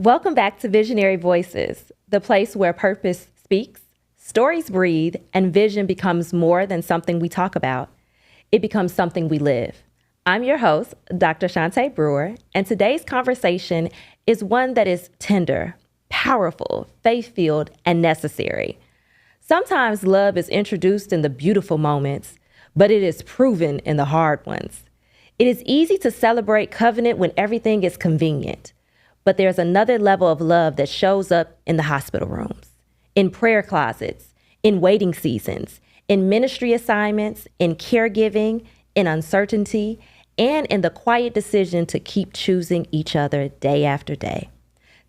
Welcome back to Visionary Voices, the place where purpose speaks, stories breathe, and vision becomes more than something we talk about. It becomes something we live. I'm your host, Dr. Shantae Brewer, and today's conversation is one that is tender, powerful, faith-filled, and necessary. Sometimes love is introduced in the beautiful moments, but it is proven in the hard ones. It is easy to celebrate covenant when everything is convenient. But there's another level of love that shows up in the hospital rooms, in prayer closets, in waiting seasons, in ministry assignments, in caregiving, in uncertainty, and in the quiet decision to keep choosing each other day after day.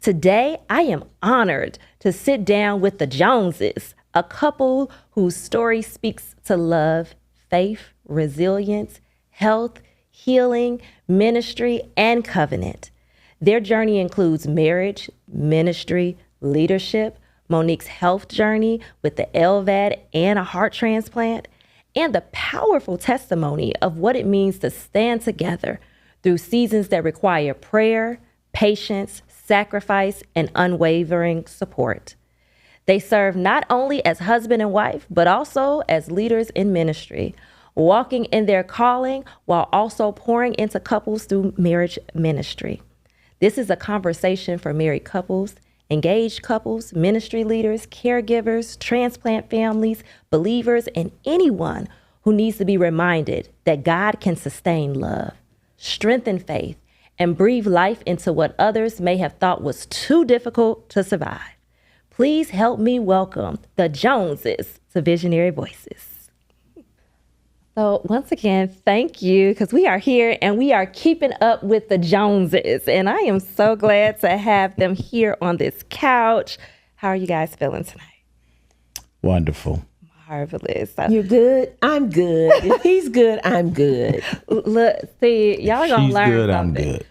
Today, I am honored to sit down with the Joneses, a couple whose story speaks to love, faith, resilience, health, healing, ministry, and covenant. Their journey includes marriage, ministry, leadership, Monique's health journey with the LVAD and a heart transplant, and the powerful testimony of what it means to stand together through seasons that require prayer, patience, sacrifice, and unwavering support. They serve not only as husband and wife, but also as leaders in ministry, walking in their calling while also pouring into couples through marriage ministry. This is a conversation for married couples, engaged couples, ministry leaders, caregivers, transplant families, believers, and anyone who needs to be reminded that God can sustain love, strengthen faith, and breathe life into what others may have thought was too difficult to survive. Please help me welcome the Joneses to Visionary Voices. So once again, thank you, because we are here and we are keeping up with the Joneses. And I am so glad to have them here on this couch. How are you guys feeling tonight? Wonderful. Marvelous. You're good. I'm good. If he's good, I'm good. Look, see, y'all are going to learn She's good, something. I'm good.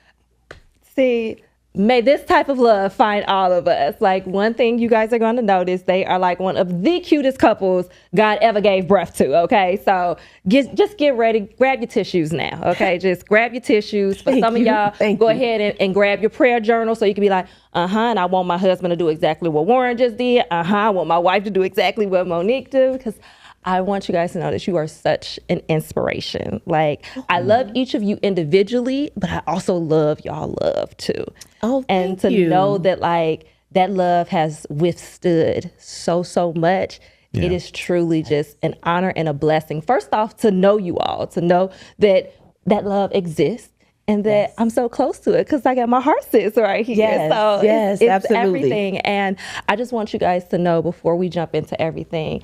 See, may this type of love find all of us. Like, one thing you guys are going to notice, they are like one of the cutest couples God ever gave breath to, okay? So just get ready. Grab your tissues now, okay? Just grab your tissues. For some of y'all, go ahead and grab your prayer journal so you can be like, and I want my husband to do exactly what Warren just did. I want my wife to do exactly what Monique do, because I want you guys to know that you are such an inspiration. Like, I love each of you individually, but I also love y'all love too. Oh, and to you. know that like that love has withstood so much. Yeah. It is truly just an honor and a blessing. First off, to know you all, to know that love exists. And that I'm so close to it because I got my heart sits right here. Yes, so yes, it's absolutely. everything. And I just want you guys to know before we jump into everything,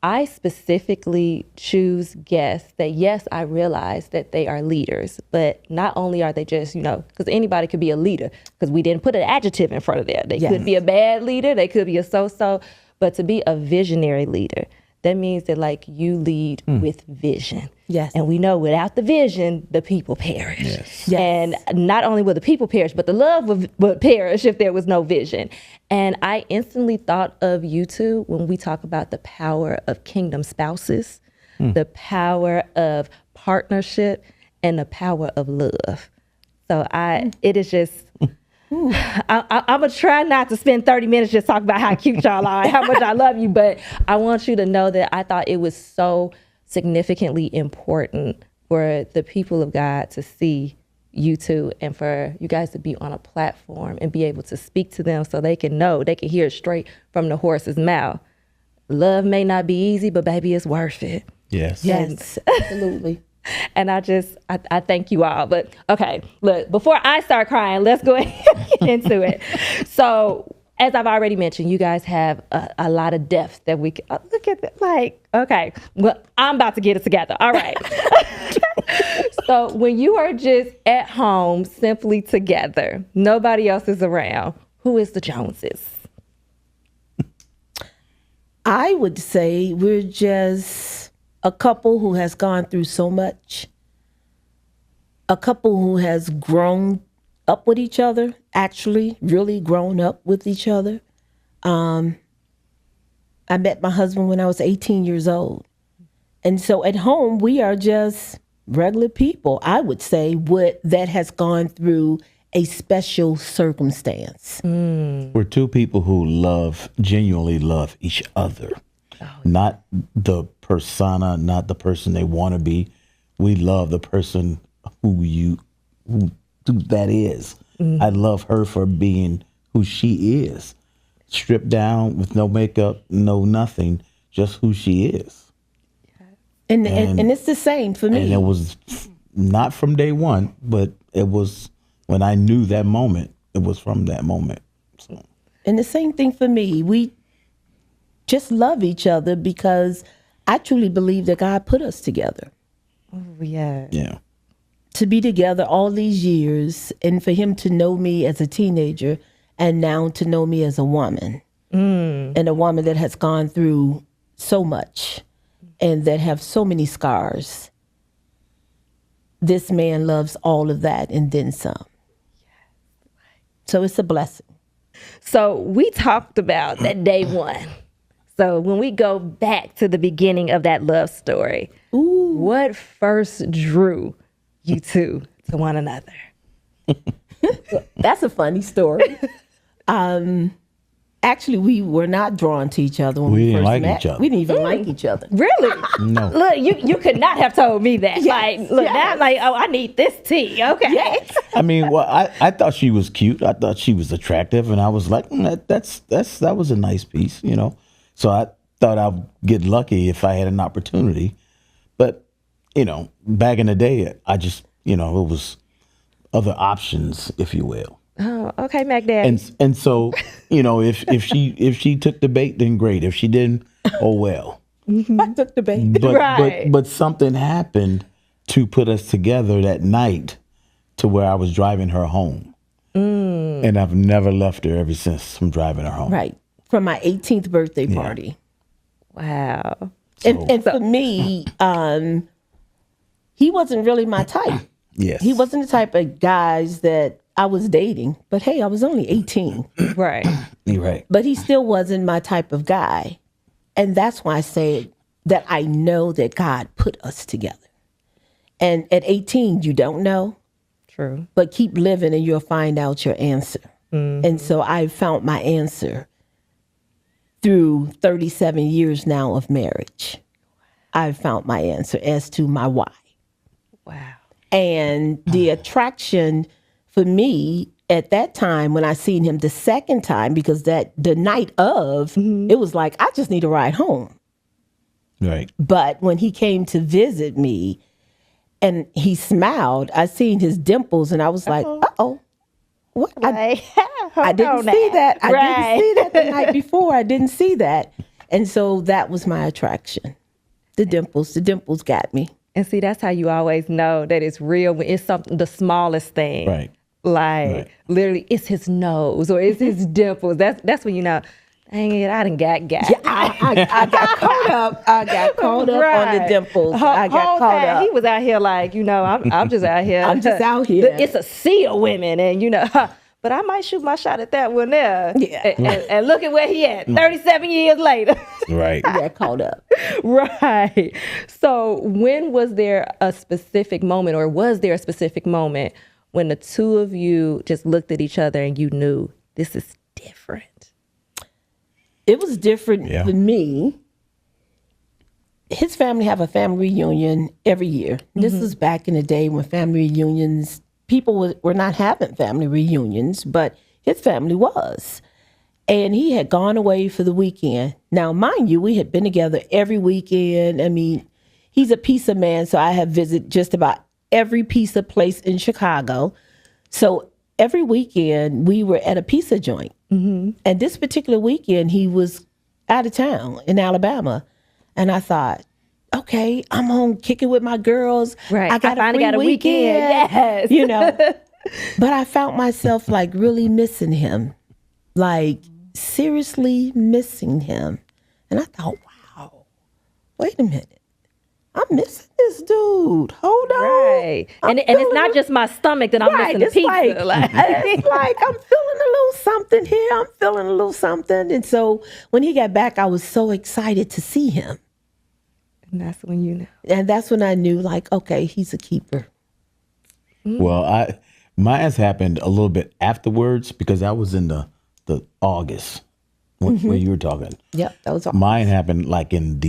I specifically choose guests that, yes, I realize that they are leaders, but not only are they just, because anybody could be a leader, because we didn't put an adjective in front of there. They could be a bad leader, they could be a so-so, but to be a visionary leader, that means that like you lead with vision. Yes. And we know without the vision, the people perish. Yes. Yes. And not only will the people perish, but the love would perish if there was no vision. And I instantly thought of you two when we talk about the power of kingdom spouses, the power of partnership, and the power of love. So it is just, I'm going to try not to spend 30 minutes just talking about how cute y'all are and how much I love you, but I want you to know that I thought it was so significantly important for the people of God to see you two and for you guys to be on a platform and be able to speak to them so they can know, they can hear it straight from the horse's mouth. Love may not be easy, but baby, it's worth it. Yes. Yes, absolutely. And I thank you all. But okay, look, before I start crying, let's go ahead and get into it. So as I've already mentioned, you guys have a lot of depth that we can, look at that. Like, okay, well, I'm about to get it together. All right. So when you are just at home, simply together, nobody else is around, who is the Joneses? I would say we're just a couple who has gone through so much, a couple who has grown up with each other, actually really grown up with each other. I met my husband when I was 18 years old. And so at home, we are just regular people, I would say, that has gone through a special circumstance. We're two people who genuinely love each other. Not the persona, not the person they want to be. We love the person who that is. I love her for being who she is. Stripped down with no makeup, no nothing, just who she is. And it's the same for me. And it was not from day one, but it was when I knew that moment, it was from that moment. So. And the same thing for me. We just love each other because I truly believe that God put us together. Oh, yeah. Yeah. To be together all these years and for him to know me as a teenager and now to know me as a woman. And a woman that has gone through so much and that have so many scars. This man loves all of that and then some. So it's a blessing. So we talked about that day one. So when we go back to the beginning of that love story, what first drew you two to one another? That's a funny story. Actually, we were not drawn to each other when We we didn't first like met. each other. We didn't even like each other. Really? No. Look, you could not have told me that. Yes, Now yes. I'm like, oh, I need this tea. Okay. Yes. I mean, well, I thought she was cute. I thought she was attractive, and I was like, that was a nice piece, you know. So I thought I'd get lucky if I had an opportunity. But, you know, back in the day, I just, you know, it was other options, if you will. Oh, okay, Mac Daddy. And so, you know, if she took the bait, then great. If she didn't, oh well. I took the bait. But something happened to put us together that night to where I was driving her home. And I've never left her ever since from driving her home. Right. From my 18th birthday party. Wow. And for me, he wasn't really my type. Yes. He wasn't the type of guys that I was dating. But hey, I was only 18. Right. You're right. But he still wasn't my type of guy. And that's why I say that I know that God put us together. And at 18, you don't know. True. But keep living and you'll find out your answer. And so I found my answer through 37 years now of marriage. I found my answer as to my why. Wow. And the attraction for me at that time when I seen him the second time, because the night of, it was like, I just need a ride home. Right. But when he came to visit me and he smiled, I seen his dimples and I was like, uh-oh. What? I didn't see that. I didn't see that the night before. I didn't see that. And so that was my attraction. The dimples got me. And see, that's how you always know that it's real when it's something, the smallest thing. Right. Like literally, it's his nose or it's his dimples. That's when you know. Dang it, I done got. Yeah, I got caught up. I got caught up on the dimples. I got caught up. He was out here like, you know, I'm just out here. I'm just out here. It's a sea of women, and you know, but I might shoot my shot at that one there. Yeah. And look at where he at, 37 years later. Right. I got caught up. Right. So when was there a specific moment, or was there a specific moment when the two of you just looked at each other and you knew this is different? It was different for me. His family have a family reunion every year. This was back in the day when family reunions, people were not having family reunions, but his family was. And he had gone away for the weekend. Now, mind you, we had been together every weekend. I mean, he's a pizza man, so I have visited just about every pizza place in Chicago. So every weekend we were at a pizza joint. And this particular weekend, he was out of town in Alabama. And I thought, okay, I'm home kicking with my girls. Right. I got finally got a weekend. Yes. You know, but I found myself like really missing him, like seriously missing him. And I thought, wow, wait a minute. I'm missing this dude. Hold on. Right. And it's not just my stomach that I'm missing the It's pizza. it's like I'm feeling a little something here. I'm feeling a little something. And so when he got back, I was so excited to see him. And that's when you know. And that's when I knew, like, okay, he's a keeper. Well, Mine's happened a little bit afterwards because I was in the August where you were talking. Yep, that was all. Mine happened like in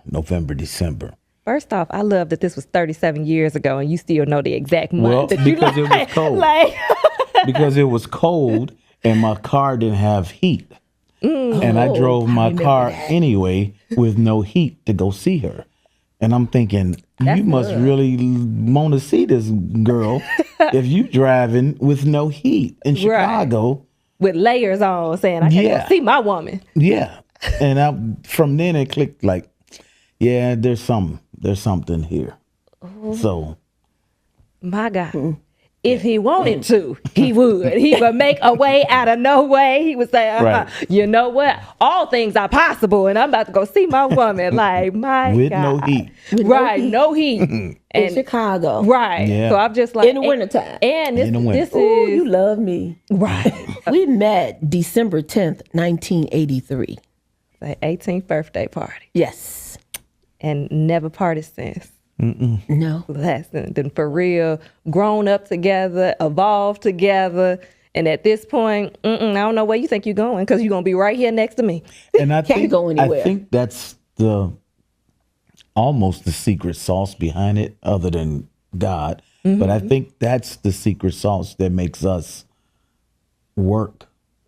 November, December. First off, I love that this was 37 years ago and you still know the exact month. Well, that you because it was cold. Like, Because it was cold and my car didn't have heat. And I drove my car anyway with no heat to go see her. And I'm thinking, you must really want to see this girl if you driving with no heat in Chicago. with layers on, saying, I can't go see my woman. Yeah. And from then it clicked like, yeah, there's something here. So. My God. If he wanted to, he would. He would make a way out of no way. He would say, you know what? All things are possible, and I'm about to go see my woman. Like, my with God. no heat. No heat. In Chicago. Right. Yeah. So I'm just like. In the wintertime. And this, In the winter. this Ooh, is. you love me. Right. We met December 10th, 1983. The 18th birthday party. Yes. And never parted since. No. Lesson. Then for real, grown up together, evolved together. And at this point, I don't know where you think you're going because you're going to be right here next to me. And I Can't go anywhere. I think that's almost the secret sauce behind it, other than God. But I think that's the secret sauce that makes us work.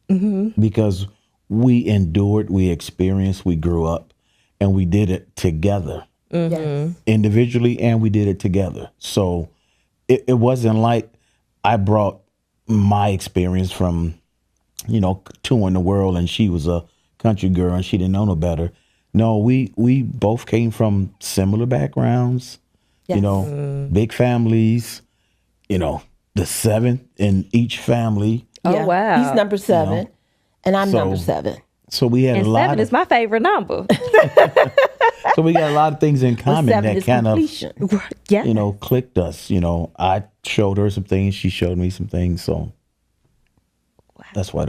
Because we endured, we experienced, we grew up, and we did it together. Yes. Individually, and we did it together. So it wasn't like I brought my experience from, touring the world and she was a country girl and she didn't know no better. No, we both came from similar backgrounds, big families, the seventh in each family. Oh, wow. He's number 7, and I'm number 7. So we had And a lot 7 of, is my favorite number. so we got a lot of things in common 7 that is kind completion. Yeah. clicked us. I showed her some things, she showed me some things. So that's why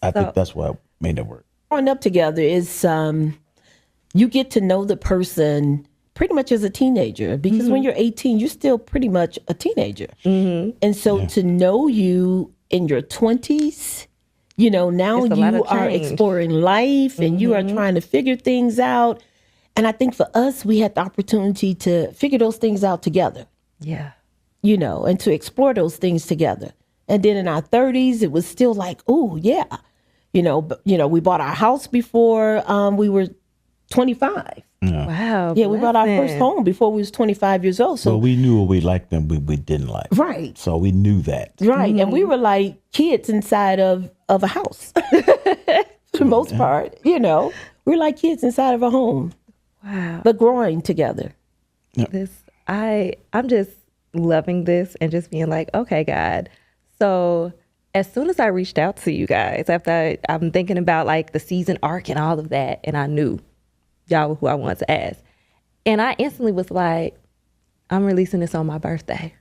I think that's why I made it work. Growing up together is you get to know the person pretty much as a teenager, because when you're 18, you're still pretty much a teenager. And so to know you in your 20s, now It's a lot you of are change. exploring life and you are trying to figure things out. And I think for us, we had the opportunity to figure those things out together, Yeah. and to explore those things together. And then in our 30s, it was still like, oh, yeah. We bought our house before we were 25. Wow. Yeah, we bought our first blessing. home before we was 25 years old. So So we knew what we liked and we didn't like. right, So we knew that. right, and we were like kids inside of a house. For the most part, we're like kids inside of a home, Wow. but growing together. I'm just loving this and just being like, okay, God. So as soon as I reached out to you guys, after I'm thinking about like the season arc and all of that, and I knew y'all were who I wanted to ask. And I instantly was like, I'm releasing this on my birthday.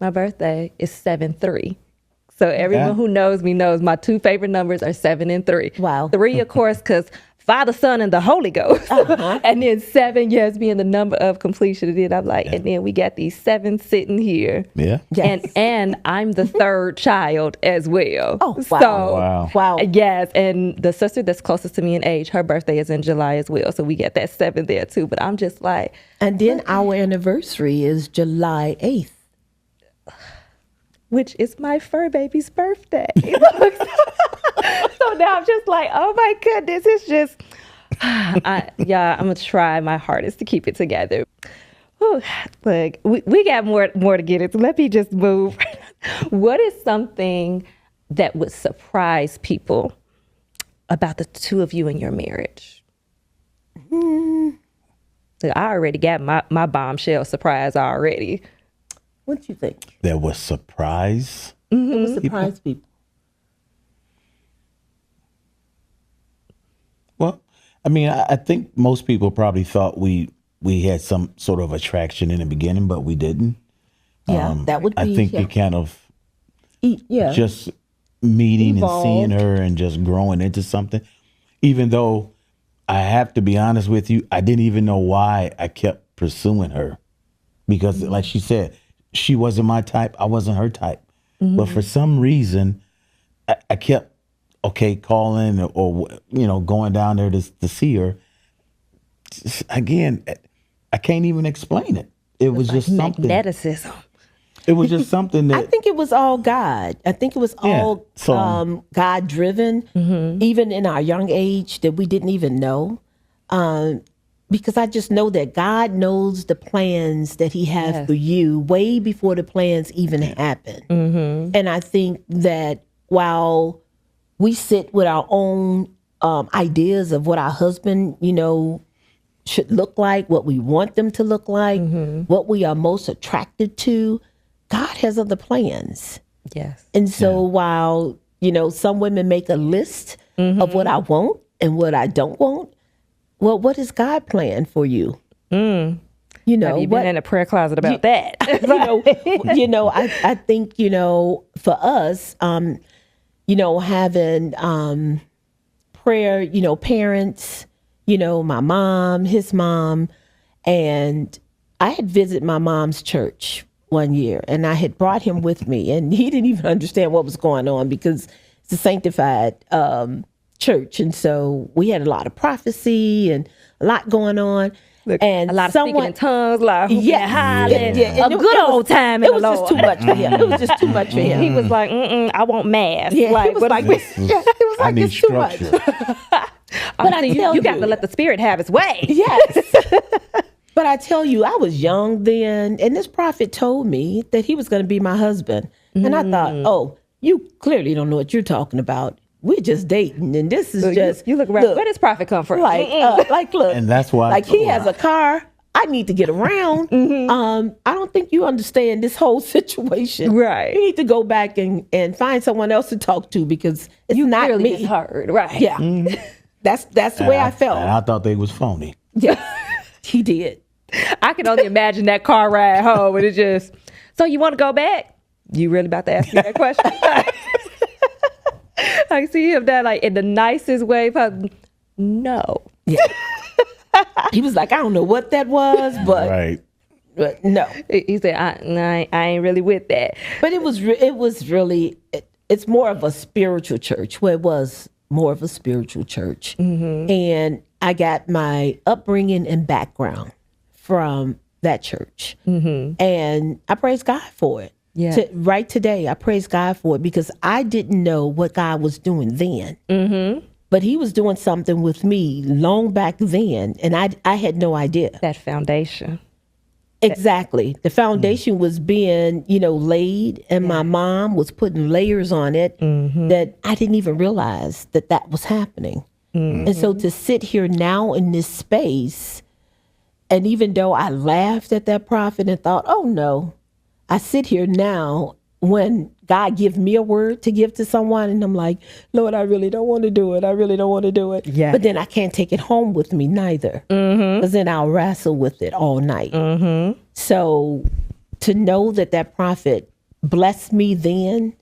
My birthday is 7/3. So everyone who knows me knows my 2 favorite numbers are 7 and 3. Wow. 3, of course, because Father, Son, and the Holy Ghost. And then 7, yes, being the number of completion. And then I'm like, and then we got these 7 sitting here. Yeah. Yes. And I'm the 3rd child as well. Oh, wow. So, Wow. yes, and the sister that's closest to me in age, her birthday is in July as well. So we get that 7 there too. But I'm just like, And then our anniversary is July 8th. which is my fur baby's birthday. So now I'm just like, oh my goodness, it's just, I'm gonna try my hardest to keep it together. Whew, look, we got more to get into. Let me just move. What is something that would surprise people about the two of you in your marriage? Look, I already got my bombshell surprise already. What you think? There was surprise. It would surprise people. Well, I mean, I think most people probably thought we had some sort of attraction in the beginning, but we didn't. Yeah, that would be. I think you kind of Yeah. just meeting Evolved. and seeing her and just growing into something. Even though I have to be honest with you, I didn't even know why I kept pursuing her. Because like she said, she wasn't my type. I wasn't her type. But for some reason, I kept, calling or going down there to see her. Again, I can't even explain it. It was just something. Magneticism. It was just something that I think it was all God. I think it was all God driven, even in our young age that we didn't even know. Because I just know that God knows the plans that he has for you way before the plans even happen. And I think that while we sit with our own ideas of what our husband, should look like, what we want them to look like, what we are most attracted to, God has other plans. Yes. And so while, some women make a list of what I want and what I don't want, well, what is God plan for you? Have you been in a prayer closet about that? I think, for us, having prayer, parents, my mom, his mom, and I had visited my mom's church one year, and I had brought him with me, and he didn't even understand what was going on because it's a sanctified church, and so we had a lot of prophecy and a lot going on. And a lot of speaking in tongues, like hollering, a good old time in the Lord. It was just too much for him. It was just too much for him. He was like, I want mass. Yeah, like, he was like, I need it's too much. structure. But I tell you got to let the Spirit have its way. Yes. But I tell you, I was young then, and this prophet told me that he was going to be my husband. And I thought, oh, you clearly don't know what you're talking about. We're just dating, and this is just... You look around, where does prophet come from? Look. And that's why... Like, he has a car. I need to get around. I don't think you understand this whole situation. Right. You need to go back and find someone else to talk to because it's not really me. Heard, right. Yeah. That's the way I felt. And I thought they was phony. Yes, he did. I can only imagine that car ride home, and it's just, so you want to go back? You really about to ask me that question? I see him that like in the nicest way possible. No. Yeah. He was like, I don't know what that was, but no. He said, I ain't really with that. But it was really, it's more of a spiritual church. Well, it was more of a spiritual church. And I got my upbringing and background from that church. And I praise God for it. Yeah. Right today, I praise God for it because I didn't know what God was doing then. But he was doing something with me long back then, and I had no idea. That foundation. Exactly. The foundation was being, laid, and my mom was putting layers on it that I didn't even realize that was happening. And so to sit here now in this space, and even though I laughed at that prophet and thought, oh no, I sit here now when God gives me a word to give to someone, and I'm like, Lord, I really don't want to do it. I really don't want to do it. Yeah. But then I can't take it home with me neither, because then I'll wrestle with it all night. So to know that prophet blessed me then,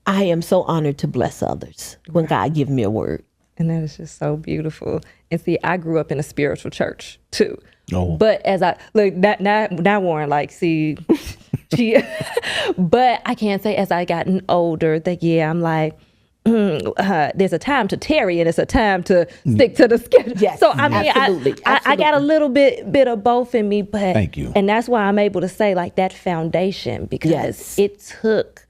I am so honored to bless others when God gives me a word. And that is just so beautiful. And see, I grew up in a spiritual church too. Oh. But as I look now Warren, like, see, she, but I can't say as I gotten older that I'm like, there's a time to tarry and it's a time to stick to the schedule. Yes, so I mean, absolutely. I got a little bit of both in me, but thank you. And that's why I'm able to say like that foundation, because it took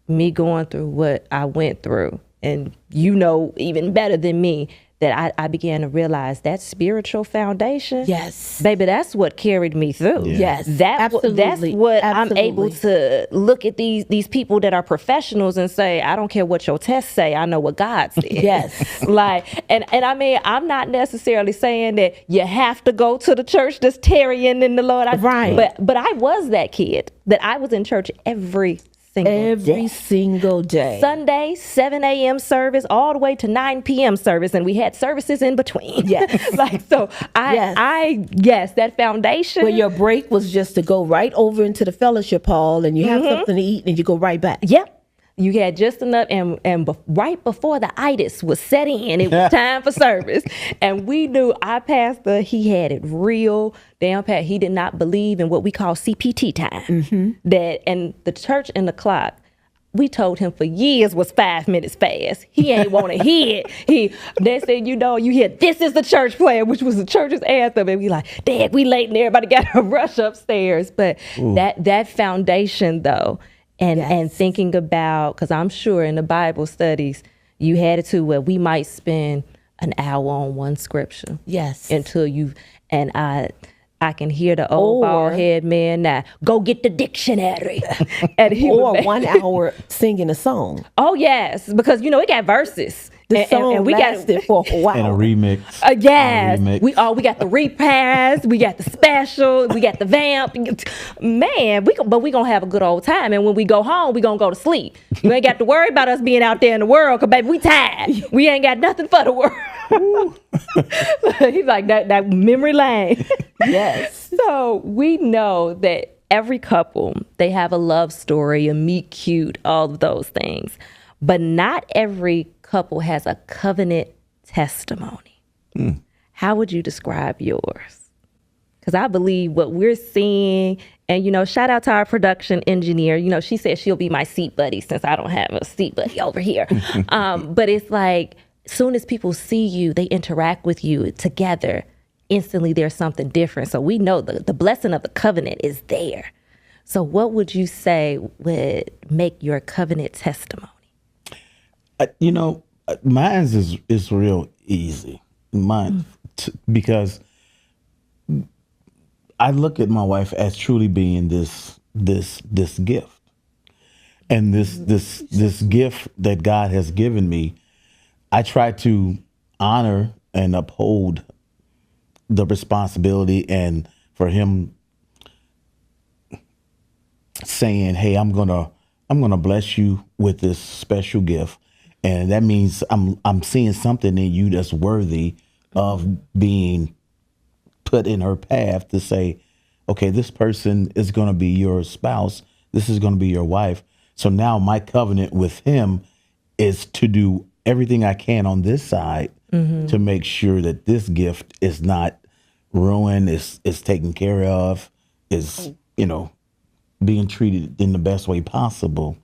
me going through what I went through, and even better than me, that I began to realize that spiritual foundation. Yes. Baby, that's what carried me through. Yeah. Yes. That's what I'm able to look at these people that are professionals and say, I don't care what your tests say, I know what God said. Yes. Like, and I mean, I'm not necessarily saying that you have to go to the church that's tarrying in the Lord. Right. But I was that kid that I was in church every single day. Sunday, 7 a.m. service, all the way to 9 p.m. service, and we had services in between. Yes. That foundation. Where your break was just to go right over into the fellowship hall, and you have something to eat, and you go right back. Yep. You had just enough, right before the itis was set in, it was time for service. And we knew our pastor, he had it real down pat. He did not believe in what we call CPT time. And the church and the clock, we told him for years was 5 minutes fast. He ain't want to hear it. They said, you hear, this is the church playing, which was the church's anthem. And we like, Dad, we late and everybody got to rush upstairs. But that foundation, though, and thinking about, because I'm sure in the Bible studies, you had it too, where we might spend an hour on one scripture. Yes. Until and I can hear the old bald head man now, go get the dictionary. And or 1 hour singing a song. Oh, yes, because, it got verses. The song we lasted for a while. And a remix. Yes. And a remix. We got the repass, we got the special, we got the vamp. Man, we going to have a good old time. And when we go home, we going to go to sleep. You ain't got to worry about us being out there in the world, because, baby, we tired. We ain't got nothing for the world. He's like, that memory lane. Yes. So we know that every couple, they have a love story, a meet cute, all of those things. But not every couple has a covenant testimony. How would you describe yours? Because I believe what we're seeing, and, shout out to our production engineer. She said she'll be my seat buddy since I don't have a seat buddy over here. But it's like, soon as people see you, they interact with you together, instantly there's something different. So we know the blessing of the covenant is there. So what would you say would make your covenant testimony? Mine is real easy. Because I look at my wife as truly being this gift, and this gift that God has given me. I try to honor and uphold the responsibility, and for him saying, "Hey, I'm gonna bless you with this special gift," and that means I'm seeing something in you that's worthy of being put in her path to say, okay, this person is going to be your spouse. This is going to be your wife. So now my covenant with him is to do everything I can on this side to make sure that this gift is not ruined, is taken care of, is, being treated in the best way possible.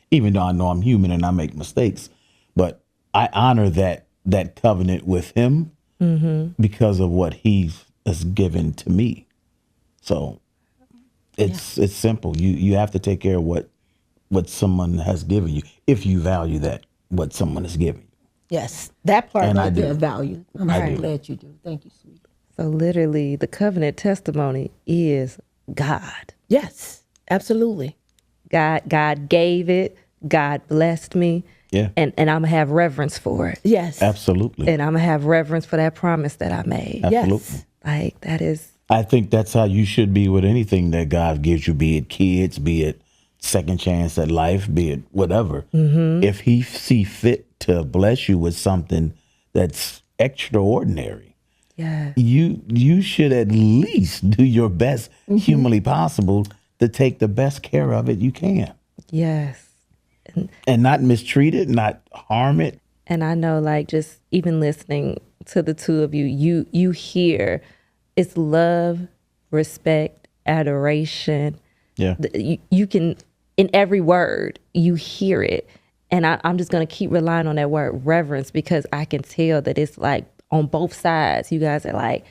Even though I know I'm human and I make mistakes, but I honor that covenant with him because of what he has given to me. So it's simple. You have to take care of what someone has given you, if you value that, what someone has given you. Yes, that part And I right do. there value. I'm so glad you do. Thank you, sweetie. So literally, the covenant testimony is God. Yes, absolutely. God gave it. God blessed me. Yeah. And I'm going to have reverence for it. Yes. Absolutely. And I'm going to have reverence for that promise that I made. Absolutely. Yes. Like, that is... I think that's how you should be with anything that God gives you, be it kids, be it second chance at life, be it whatever. If he see fit to bless you with something that's extraordinary, Yeah. you should at least do your best humanly possible to take the best care of it you can. Yes. And not mistreat it, not harm it. And I know, like, just even listening to the two of you, you hear it's love, respect, adoration. Yeah. You can, in every word, you hear it. And I'm just going to keep relying on that word reverence, because I can tell that it's like on both sides. You guys are like,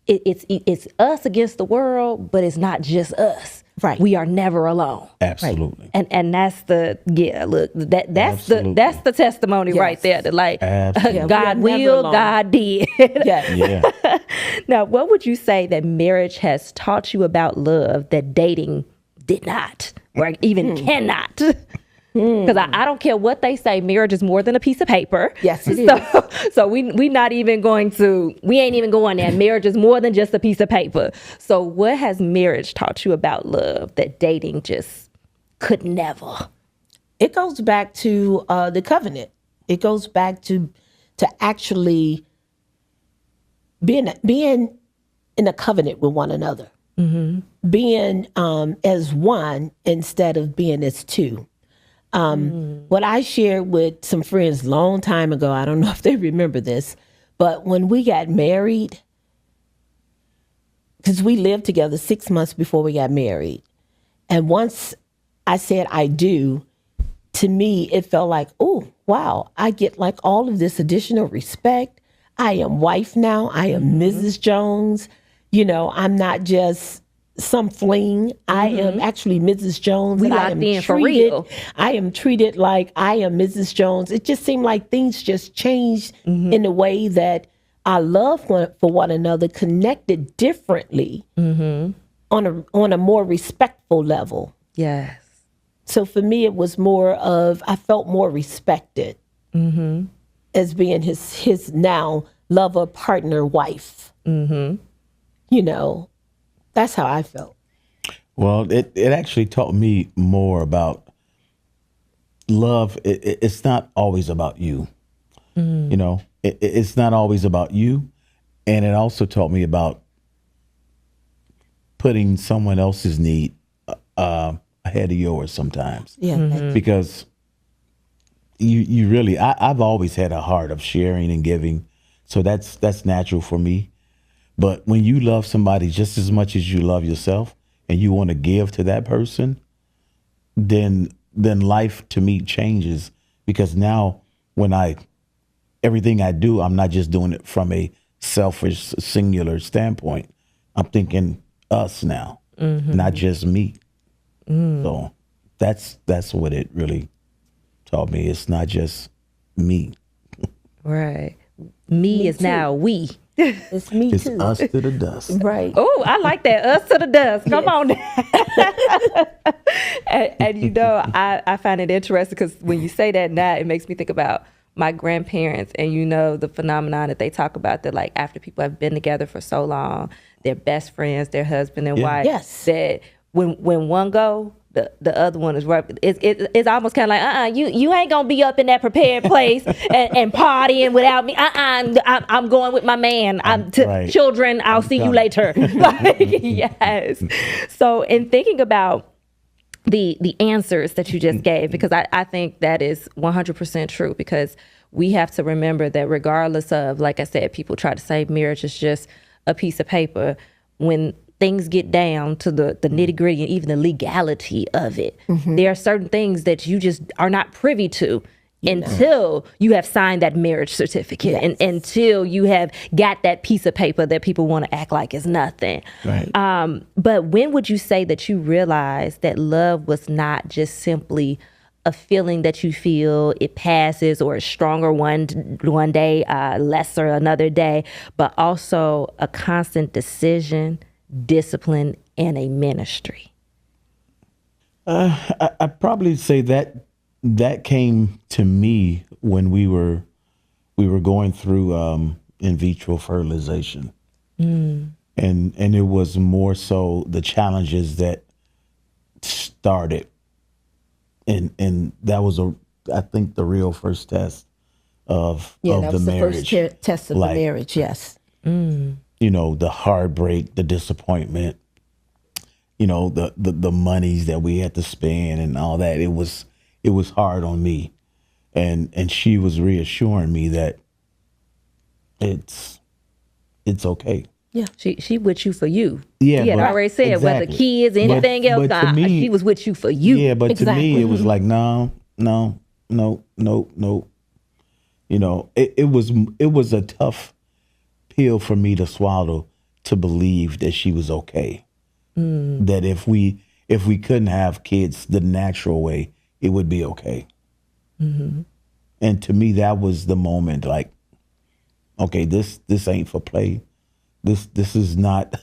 it's us against the world, but it's not just us. Right. We are never alone. Absolutely. Right. And that's that's Absolutely. the testimony right there. That like Absolutely. God we are never will, alone. God did. Yes. Yeah. Now, what would you say that marriage has taught you about love that dating did not, or even cannot? Because I don't care what they say, marriage is more than a piece of paper. Yes, it is. So we not even going to, we ain't even going there. Marriage is more than just a piece of paper. So what has marriage taught you about love that dating just could never? It goes back to the covenant. It goes back to actually being in a covenant with one another, being as one instead of being as two. What I shared with some friends long time ago, I don't know if they remember this, but when we got married, because we lived together 6 months before we got married, and once I said I do, to me, it felt like, oh, wow, I get like all of this additional respect. I am wife now. I am Mrs. Jones. You know, I'm not just some fling. I am actually Mrs. Jones. We and I locked am in for real. I am treated like I am Mrs. Jones. It just seemed like things just changed in a way that our love for one another connected differently on a more respectful level. Yes. So for me, it was more of, I felt more respected as being his now lover, partner, wife. You know, that's how I felt. Well, it actually taught me more about love. It's not always about you. You know, it's not always about you. And it also taught me about putting someone else's need ahead of yours sometimes. Yeah. Because you really, I've always had a heart of sharing and giving. So that's natural for me. But when you love somebody just as much as you love yourself and you want to give to that person, then life to me changes, because now when everything I do, I'm not just doing it from a selfish, singular standpoint. I'm thinking us now, not just me. So that's what it really taught me. It's not just me. Right. Me is too. now we. It's me It's too. us to the dust. Right. Oh, I like that. Us to the dust. Come on. and you know, I find it interesting because when you say that now, it makes me think about my grandparents, and you know, the phenomenon that they talk about, that like after people have been together for so long, they're best friends, they're husband and wife. Yes. That when one go, the other one is right. It's almost kind of like, you ain't gonna be up in that prepared place and partying without me. I'm going with my man. Right. Children, I'll see you later. Like, yes. So in thinking about the answers that you just gave, because I think that is 100% true, because we have to remember that regardless of, like I said, people try to say marriage is just a piece of paper. When things get down to the nitty gritty and even the legality of it, there are certain things that you just are not privy to until you have signed that marriage certificate, and until you have got that piece of paper that people want to act like is nothing. Right. But when would you say that you realized that love was not just simply a feeling that you feel, it passes, or is stronger one day, lesser another day, but also a constant decision, discipline, and a ministry? I'd probably say that came to me when we were going through in vitro fertilization, and it was more so the challenges that started, and that was I think the real first test of that the was marriage. the first test of Like, the marriage. Yes. You know, the heartbreak, the disappointment, you know, the monies that we had to spend and all that. It was hard on me, and she was reassuring me that it's okay. Yeah. She with you for you. Yeah, He had but- already said whether exactly. kids, anything else, but to me- she was with you for you. Yeah, but to Exactly. me it was like no. You know, it was a tough pill for me to swallow, to believe that she was okay. That if we couldn't have kids the natural way, it would be okay. And to me, that was the moment. Like, okay, this ain't for play. This is not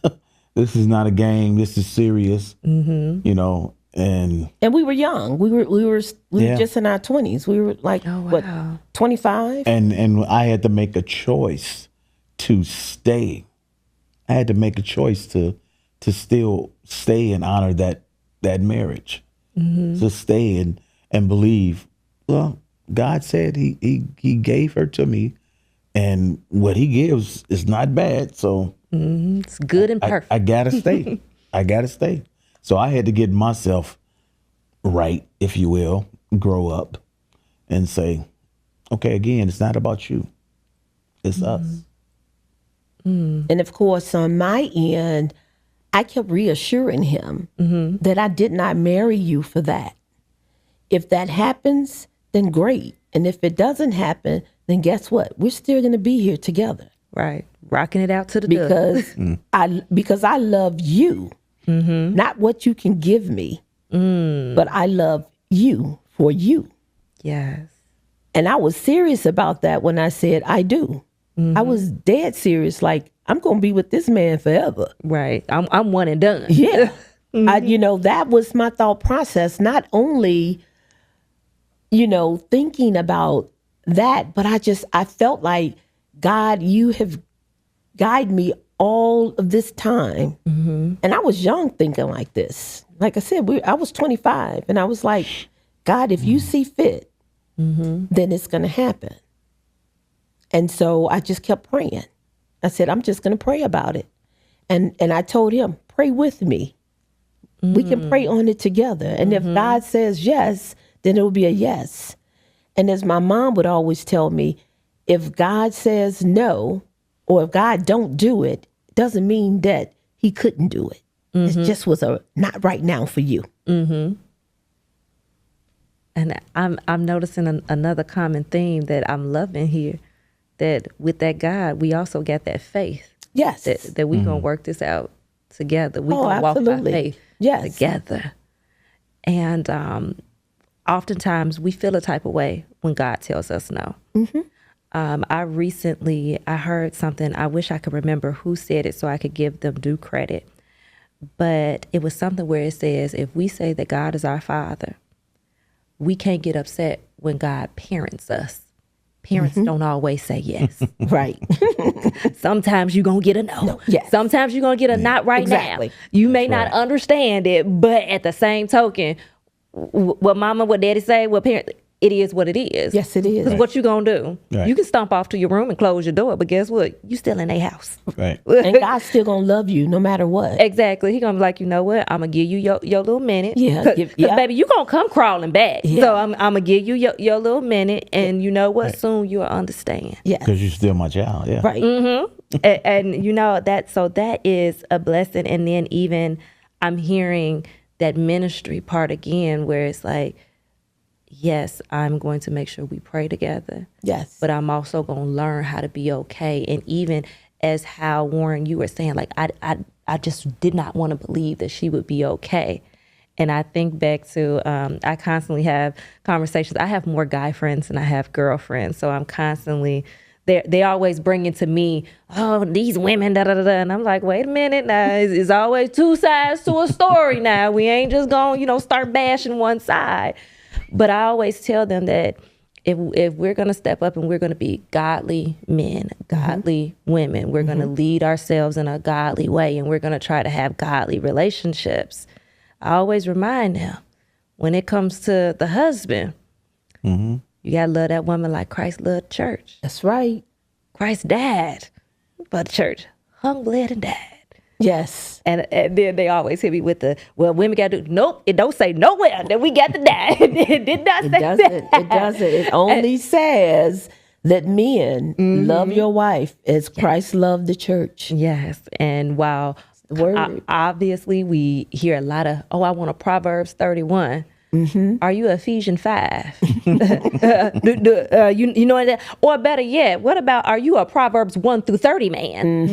this is not a game. This is serious. You know, and And we were young. We were Yeah. just in our 20s. We were like, what, 25? and I had to make a choice to stay. I had to make a choice to still stay and honor that marriage, to stay and believe. Well, God said he gave her to me, and what he gives is not bad. So It's good and perfect. I gotta stay. I gotta stay. So I had to get myself right, if you will, grow up and say, okay, again, it's not about you. It's us. And of course, on my end, I kept reassuring him that I did not marry you for that. If that happens, then great. And if it doesn't happen, then guess what? We're still going to be here together. Right. Rocking it out to the dust. Because I love you, not what you can give me, but I love you for you. Yes. And I was serious about that when I said I do. I was dead serious. Like, I'm going to be with this man forever. Right. I'm one and done. Yeah. That was my thought process. Not only, thinking about that, but I felt like, God, you have guided me all of this time. And I was young thinking like this. Like I said, I was 25 and I was like, God, if you see fit, then it's going to happen. And so I just kept praying. I said, I'm just going to pray about it. And I told him, pray with me. We can pray on it together. And if God says yes, then it will be a yes. And as my mom would always tell me, if God says no, or if God don't do it, doesn't mean that he couldn't do it. It just was not right now for you. And I'm noticing another common theme that I'm loving here, that with that God, we also got that faith. Yes. That we going to work this out together. We going to walk by faith together. And oftentimes we feel a type of way when God tells us no. I heard something, I wish I could remember who said it so I could give them due credit. But it was something where it says, if we say that God is our Father, we can't get upset when God parents us. Parents don't always say yes. Right. Sometimes you're going to get a no. Yes. Sometimes you're going to get a not right now. You may not understand it, but at the same token, what mama, what daddy say, what parents, it is what it is. Yes, it is. What you going to do? Right. You can stomp off to your room and close your door, but guess what? You still in their house. Right. And God's still going to love you no matter what. Exactly. He going to be like, you know what? I'm going to give you your little minute. Yeah. Because, baby, you going to come crawling back. Yeah. So I'm going to give you your little minute. And you know what? Soon you'll understand. Yeah. Because you're still my child. Yeah. Right. And that is a blessing. And then even I'm hearing that ministry part again, where it's like, yes, I'm going to make sure we pray together. Yes. But I'm also going to learn how to be okay. And even as how, Warren, you were saying, like, I just did not want to believe that she would be okay. And I think back to, I constantly have conversations. I have more guy friends than I have girlfriends. So I'm constantly, they always bring it to me, oh, these women, da da da da. And I'm like, wait a minute now, it's always two sides to a story now. We ain't just going to, start bashing one side. But I always tell them that if we're going to step up and we're going to be godly men, godly women, we're going to lead ourselves in a godly way, and we're going to try to have godly relationships. I always remind them, when it comes to the husband, you got to love that woman like Christ loved the church. That's right. Christ died for the church, hung, bled, and died. Yes. And then they always hit me with women got to do, nope, it don't say nowhere that we got to die. It did not say that. It doesn't. It only says that men love your wife as Christ loved the church. Yes. And while obviously we hear a lot of, I want a Proverbs 31. Are you Ephesians 5? You know that? Or better yet, what about, are you a Proverbs 1 through 30 man?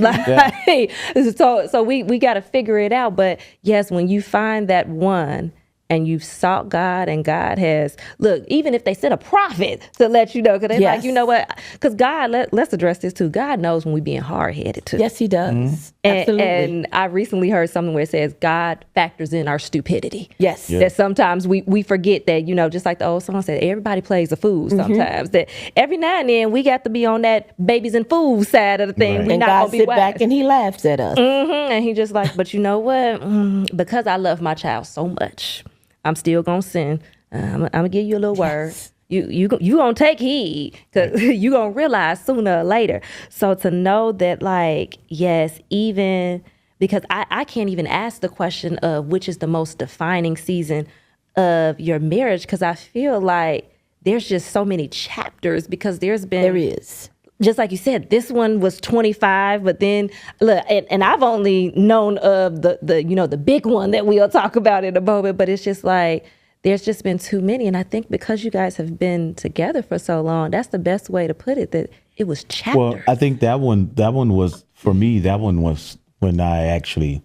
So we got to figure it out. But yes, when you find that one and you've sought God, and God has, look, even if they send a prophet to let you know, because they're like, you know what? Because God, let's address this too. God knows when we're being hard-headed too. Yes, he does. Absolutely. And I recently heard something where it says God factors in our stupidity. Yes. That sometimes we forget that, just like the old song said, everybody plays a fool sometimes. That every now and then we got to be on that babies and fools side of the thing. Right. We're and not God gonna be sit wise. back and he laughs at us. And he just like, but you know what? Because I love my child so much, I'm still gonna sin. I'm gonna give you a little word. You gonna take heed, because you gonna realize sooner or later. So to know that, like, yes, even because I can't even ask the question of which is the most defining season of your marriage? Because I feel like there's just so many chapters, because there is. Just like you said, this one was 25, but then look, and I've only known of the big one that we'll talk about in a moment, but it's just like, there's just been too many. And I think because you guys have been together for so long, that's the best way to put it, that it was chapters. Well, I think that one was, for me, that one was when I actually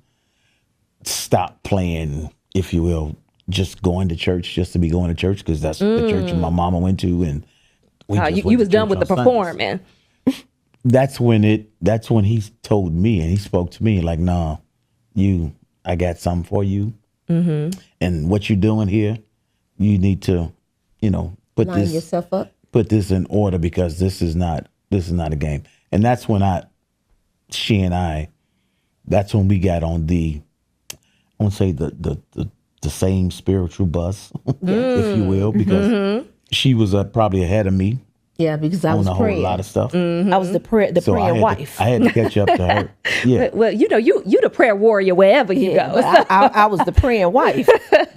stopped playing, if you will, just going to church just to be going to church, because that's the church my mama went to, and you was done with the performing. That's when he told me, and he spoke to me like, "Nah, I got something for you, and what you doing here, you need to, put Line yourself up, put this in order, because this is not a game." And that's when she and I, that's when we got on I won't say the same spiritual bus, if you will, because she was probably ahead of me. Yeah, because I was on a praying. whole lot of stuff. I was the praying wife. I had to catch up to her. Yeah. Well, you the prayer warrior wherever you go. So. I was the praying wife.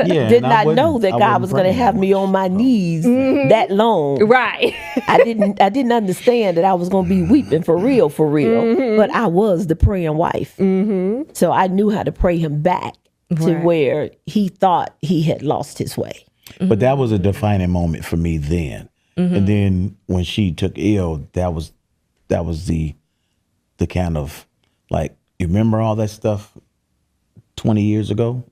Yeah, Did not know that God was going to have me on my knees that long. Right. I didn't understand that I was going to be weeping for real. But I was the praying wife. So I knew how to pray him back to where he thought he had lost his way. But that was a defining moment for me then. And then when she took ill, that was the kind of, like, you remember all that stuff 20 years ago?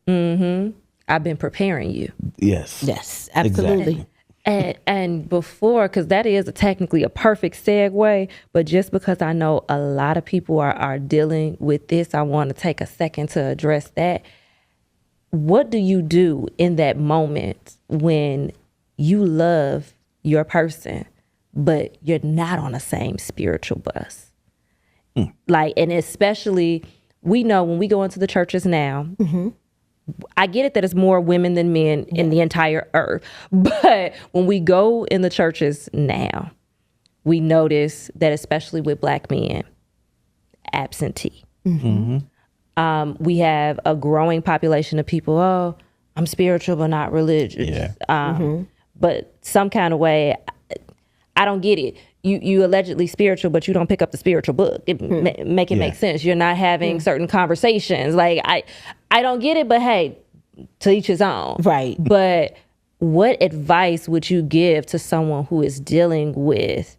I've been preparing you. Yes, absolutely. Exactly. And before, because that is technically a perfect segue, but just because I know a lot of people are dealing with this, I want to take a second to address that. What do you do in that moment when you love your person, but you're not on the same spiritual bus? Like, and especially, we know when we go into the churches now, I get it that it's more women than men in the entire earth. But when we go in the churches now, we notice that especially with Black men, absentee. We have a growing population of people, oh, I'm spiritual but not religious. Yeah. But some kind of way, I don't get it. You allegedly spiritual, but you don't pick up the spiritual book. Make it make sense. You're not having certain conversations. Like, I don't get it, but hey, to each his own. Right. But what advice would you give to someone who is dealing with,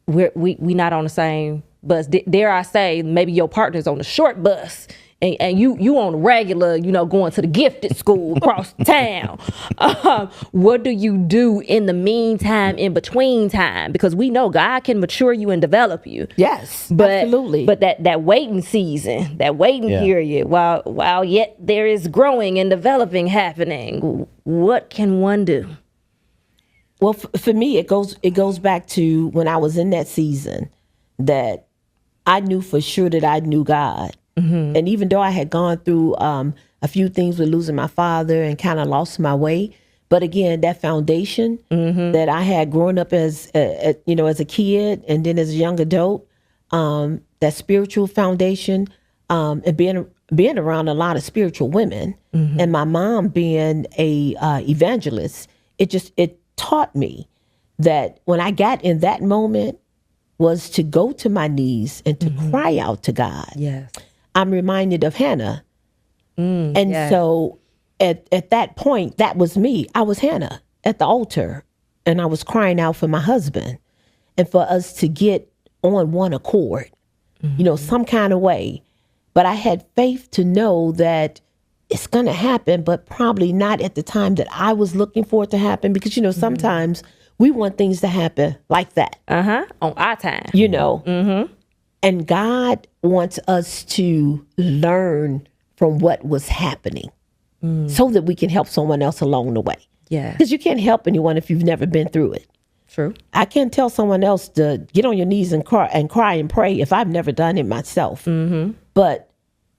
we not on the same bus? Dare I say, maybe your partner's on the short bus, and you on the regular, going to the gifted school across town. What do you do in the meantime, in between time? Because we know God can mature you and develop you. Yes, absolutely. But that waiting season, that waiting period, while yet there is growing and developing happening, what can one do? Well, for me, it goes back to when I was in that season, that I knew for sure that I knew God. And even though I had gone through a few things with losing my father and kind of lost my way, but again, that foundation that I had growing up as a kid and then as a young adult, that spiritual foundation, and being around a lot of spiritual women, and my mom being a evangelist, it taught me that when I got in that moment was to go to my knees and to cry out to God. Yes. I'm reminded of Hannah. So at that point, that was me. I was Hannah at the altar, and I was crying out for my husband and for us to get on one accord, some kind of way. But I had faith to know that it's going to happen, but probably not at the time that I was looking for it to happen, because, sometimes we want things to happen like that. On our time. And God wants us to learn from what was happening so that we can help someone else along the way. Yeah. Because you can't help anyone if you've never been through it. True. I can't tell someone else to get on your knees and cry and pray if I've never done it myself. But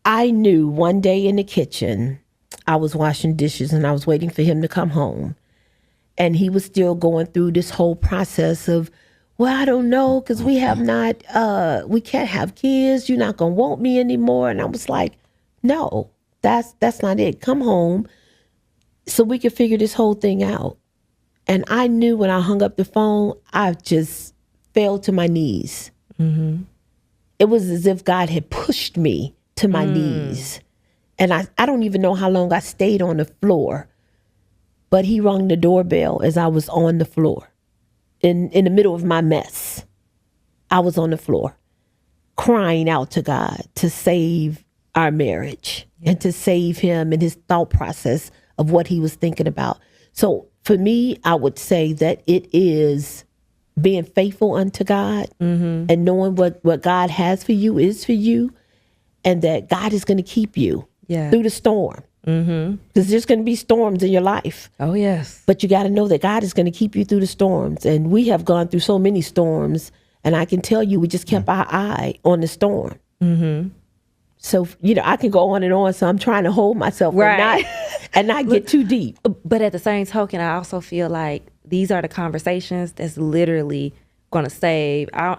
I knew one day in the kitchen, I was washing dishes and I was waiting for him to come home. And he was still going through this whole process of, well, I don't know, because we have not, we can't have kids. You're not going to want me anymore. And I was like, no, that's not it. Come home, so we could figure this whole thing out. And I knew when I hung up the phone, I just fell to my knees. Mm-hmm. It was as if God had pushed me to my knees. And I don't even know how long I stayed on the floor. But he rung the doorbell as I was on the floor. In the middle of my mess, I was on the floor, crying out to God to save our marriage and to save him and his thought process of what he was thinking about. So for me, I would say that it is being faithful unto God and knowing what God has for you is for you, and that God is going to keep you through the storm. Because there's going to be storms in your life. Oh, yes. But you got to know that God is going to keep you through the storms. And we have gone through so many storms. And I can tell you, we just kept our eye on the storm. So, I can go on and on. So I'm trying to hold myself and not get too deep. But at the same token, I also feel like these are the conversations that's literally going to save. We're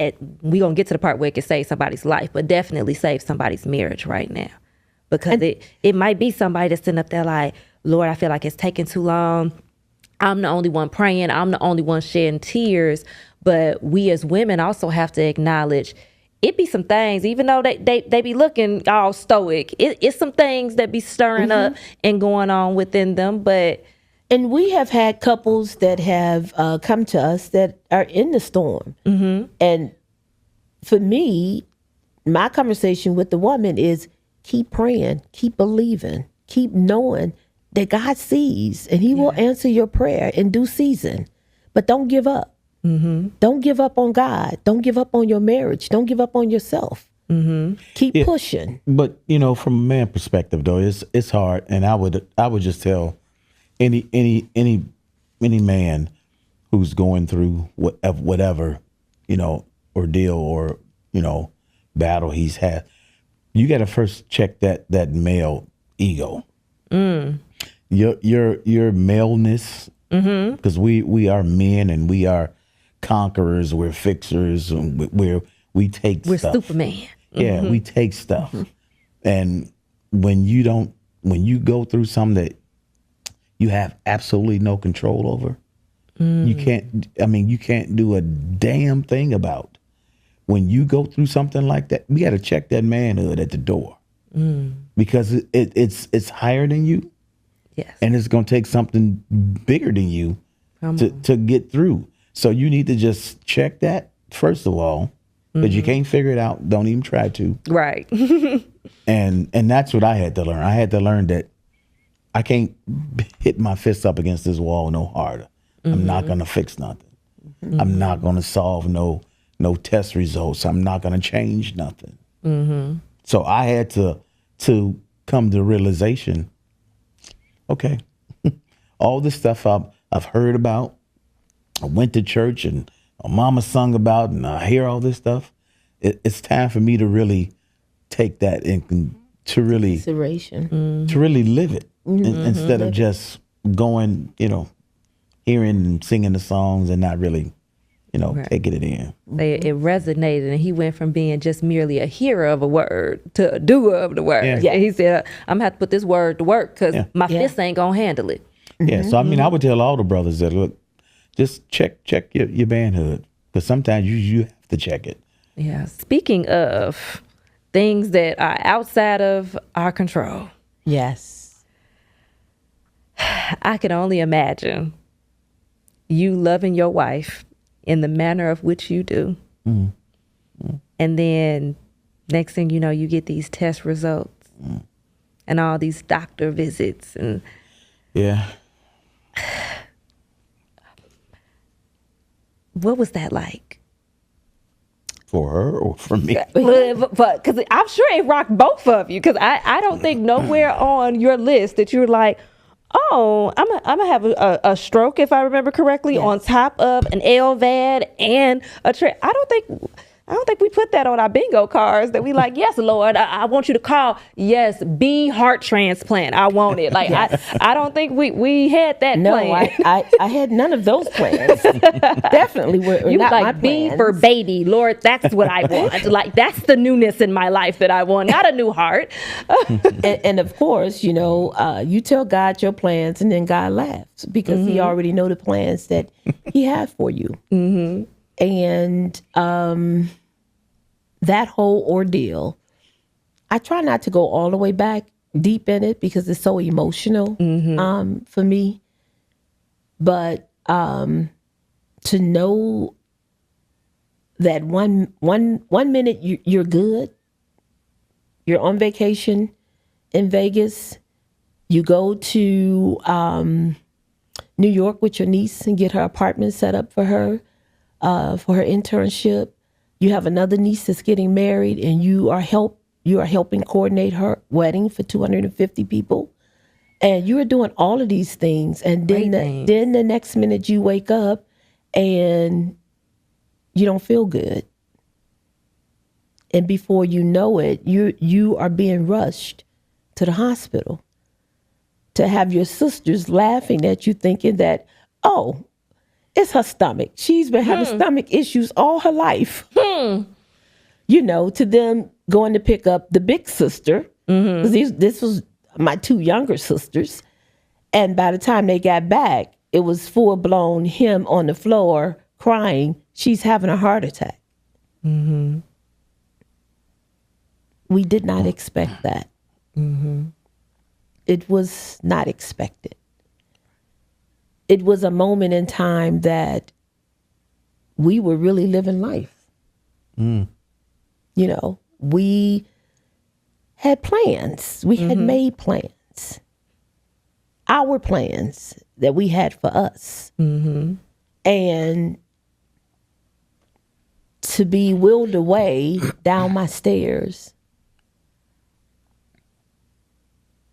going to get to the part where it can save somebody's life, but definitely save somebody's marriage right now. Because it might be somebody that's sitting up there like, Lord, I feel like it's taking too long. I'm the only one praying. I'm the only one shedding tears. But we as women also have to acknowledge it be some things, even though they be looking all stoic, it's some things that be stirring up and going on within them. And we have had couples that have come to us that are in the storm. And for me, my conversation with the woman is, keep praying, keep believing, keep knowing that God sees and he will answer your prayer in due season. But don't give up. Don't give up on God. Don't give up on your marriage. Don't give up on yourself. Keep pushing. But from a man perspective, though, it's hard. And I would just tell any man who's going through whatever ordeal or battle he's had. You got to first check that male ego, your maleness, because we are men and we are conquerors. We're fixers. And we take stuff. We're Superman. Yeah, we take stuff, and when you go through something that you have absolutely no control over, you can't do a damn thing about. When you go through something like that, we got to check that manhood at the door, because it's higher than you, and it's going to take something bigger than you to get through. So you need to just check that first of all, because you can't figure it out. Don't even try to. Right. and that's what I had to learn. I had to learn that I can't hit my fist up against this wall no harder. I'm not going to fix nothing. I'm not going to solve no test results. I'm not going to change nothing. So I had to come to the realization, okay, all this stuff I've heard about, I went to church and my mama sung about, and I hear all this stuff. It's time for me to really take that and to really live it instead of just going, hearing and singing the songs and not really taking it in. It resonated, and he went from being just merely a hearer of a word to a doer of the word. Yeah. He said, I'm going to have to put this word to work because my fist ain't going to handle it. Yeah, so I would tell all the brothers that, look, just check your manhood, because sometimes you have to check it. Yeah. Speaking of things that are outside of our control. Yes. I could only imagine you loving your wife in the manner of which you do. And then next thing you know, you get these test results and all these doctor visits. And what was that like? For her or for me? But because I'm sure it rocked both of you, because I don't think nowhere on your list that you were like, oh, I'm gonna have a stroke, if I remember correctly, on top of an LVAD and a trip. I don't think I don't think we put that on our bingo cards that we like, yes, Lord, I want you to call. Yes, B heart transplant. I want it. Like, I don't think we had that plan. I had none of those plans. Definitely were You not like my B plans. for baby. Lord, that's what I want. Like, that's the newness in my life that I want, not a new heart. and of course, you know, you tell God your plans and then God laughs because he already know the plans that he has for you. And that whole ordeal, I try not to go all the way back deep in it because it's so emotional for me. But to know that one minute you're good, you're on vacation in Vegas, you go to New York with your niece and get her apartment set up for her internship. You have another niece that's getting married, and you are helping coordinate her wedding for 250 people, and you are doing all of these things. And then the next minute you wake up and you don't feel good, and before you know it, you are being rushed to the hospital to have your sisters laughing at you, thinking that, oh, it's her stomach. She's been having stomach issues all her life. You know, to them going to pick up the big sister. This was my two younger sisters. And by the time they got back, it was full blown him on the floor crying. She's having a heart attack. We did not expect that. It was not expected. It was a moment in time that we were really living life. You know, we had plans. We had made plans. Our plans that we had for us. And to be wheeled away down my stairs,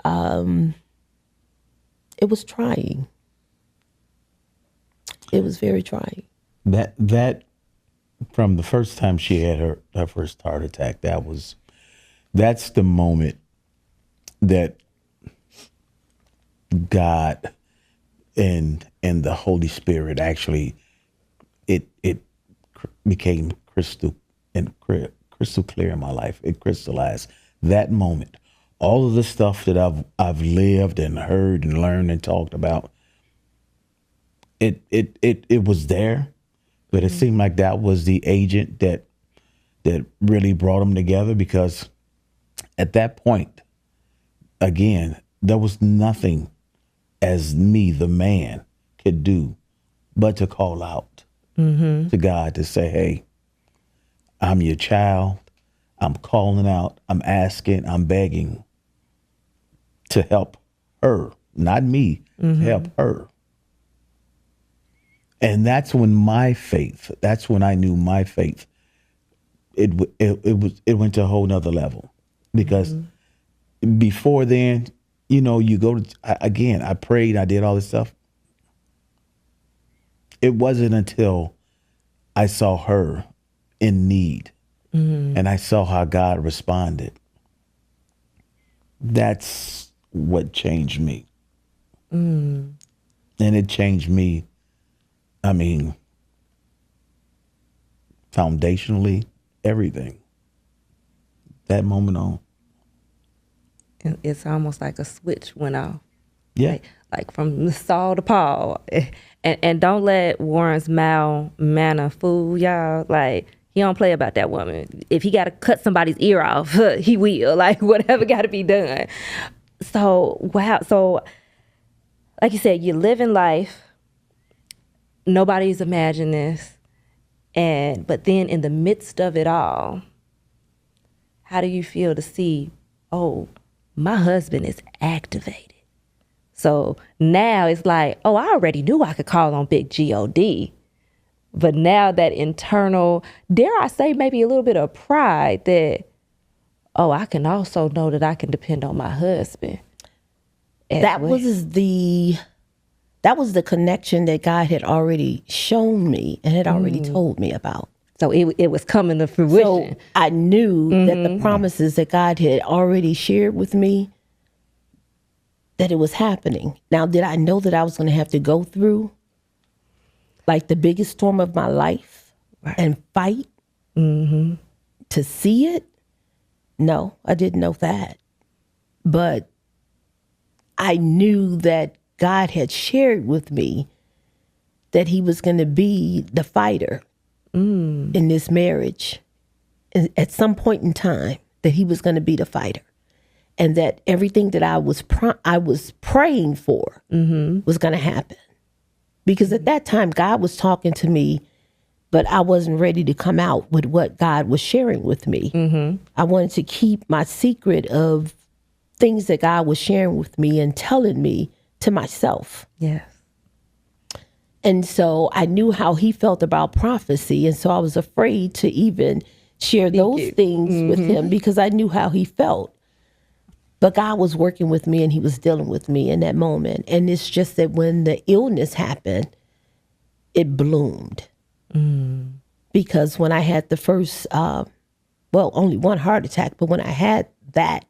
it was trying. It was very trying. That from the first time she had her first heart attack, that's the moment that God and the Holy Spirit actually it became crystal clear in my life. It crystallized that moment. All of the stuff that I've lived and heard and learned and talked about, it was there, but it seemed like that was the agent that really brought them together, because at that point, again, there was nothing as me, the man, could do but to call out to God to say, hey, I'm your child. I'm calling out. I'm asking. I'm begging to help her, not me, to help her. And that's when that's when I knew my faith, it went to a whole nother level. Because before then, you know, you go to, again, I prayed, I did all this stuff. It wasn't until I saw her in need and I saw how God responded. That's what changed me. And it changed me, I mean, foundationally, everything. That moment on. It's almost like a switch went off. Yeah. Like from Saul to Paul. And don't let Warren's manner fool y'all. Like, he don't play about that woman. If he got to cut somebody's ear off, he will. Like, whatever got to be done. So, wow. So, like you said, you're living life. Nobody's imagined this. But then in the midst of it all, how do you feel to see, oh, my husband is activated? So now it's like, oh, I already knew I could call on Big God. But now that internal, dare I say, maybe a little bit of pride that, oh, I can also know that I can depend on my husband. That was the connection that God had already shown me and had already told me about. So it was coming to fruition. So I knew that the promises that God had already shared with me, that it was happening. Now, did I know that I was going to have to go through like the biggest storm of my life and fight to see it? No, I didn't know that. But I knew that God had shared with me that he was going to be the fighter in this marriage at some point in time, that he was going to be the fighter, and that everything that I was praying for was going to happen. Because at that time, God was talking to me, but I wasn't ready to come out with what God was sharing with me. I wanted to keep my secret of things that God was sharing with me and telling me to myself. Yes. And so I knew how he felt about prophecy. And so I was afraid to even share those things with him because I knew how he felt. But God was working with me and he was dealing with me in that moment. And it's just that when the illness happened, it bloomed. Because when I had the first, only one heart attack, but when I had that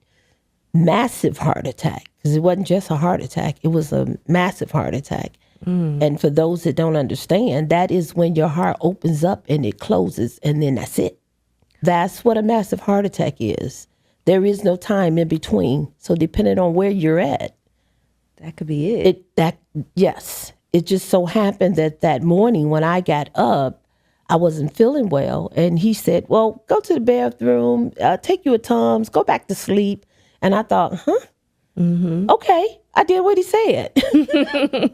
massive heart attack, because it wasn't just a heart attack, it was a massive heart attack. And for those that don't understand, that is when your heart opens up and it closes, and then that's it. That's what a massive heart attack is. There is no time in between. So depending on where you're at, that could be it. Yes. It just so happened that morning when I got up, I wasn't feeling well. And he said, well, go to the bathroom, take you a Tums, go back to sleep. And I thought, okay, I did what he said.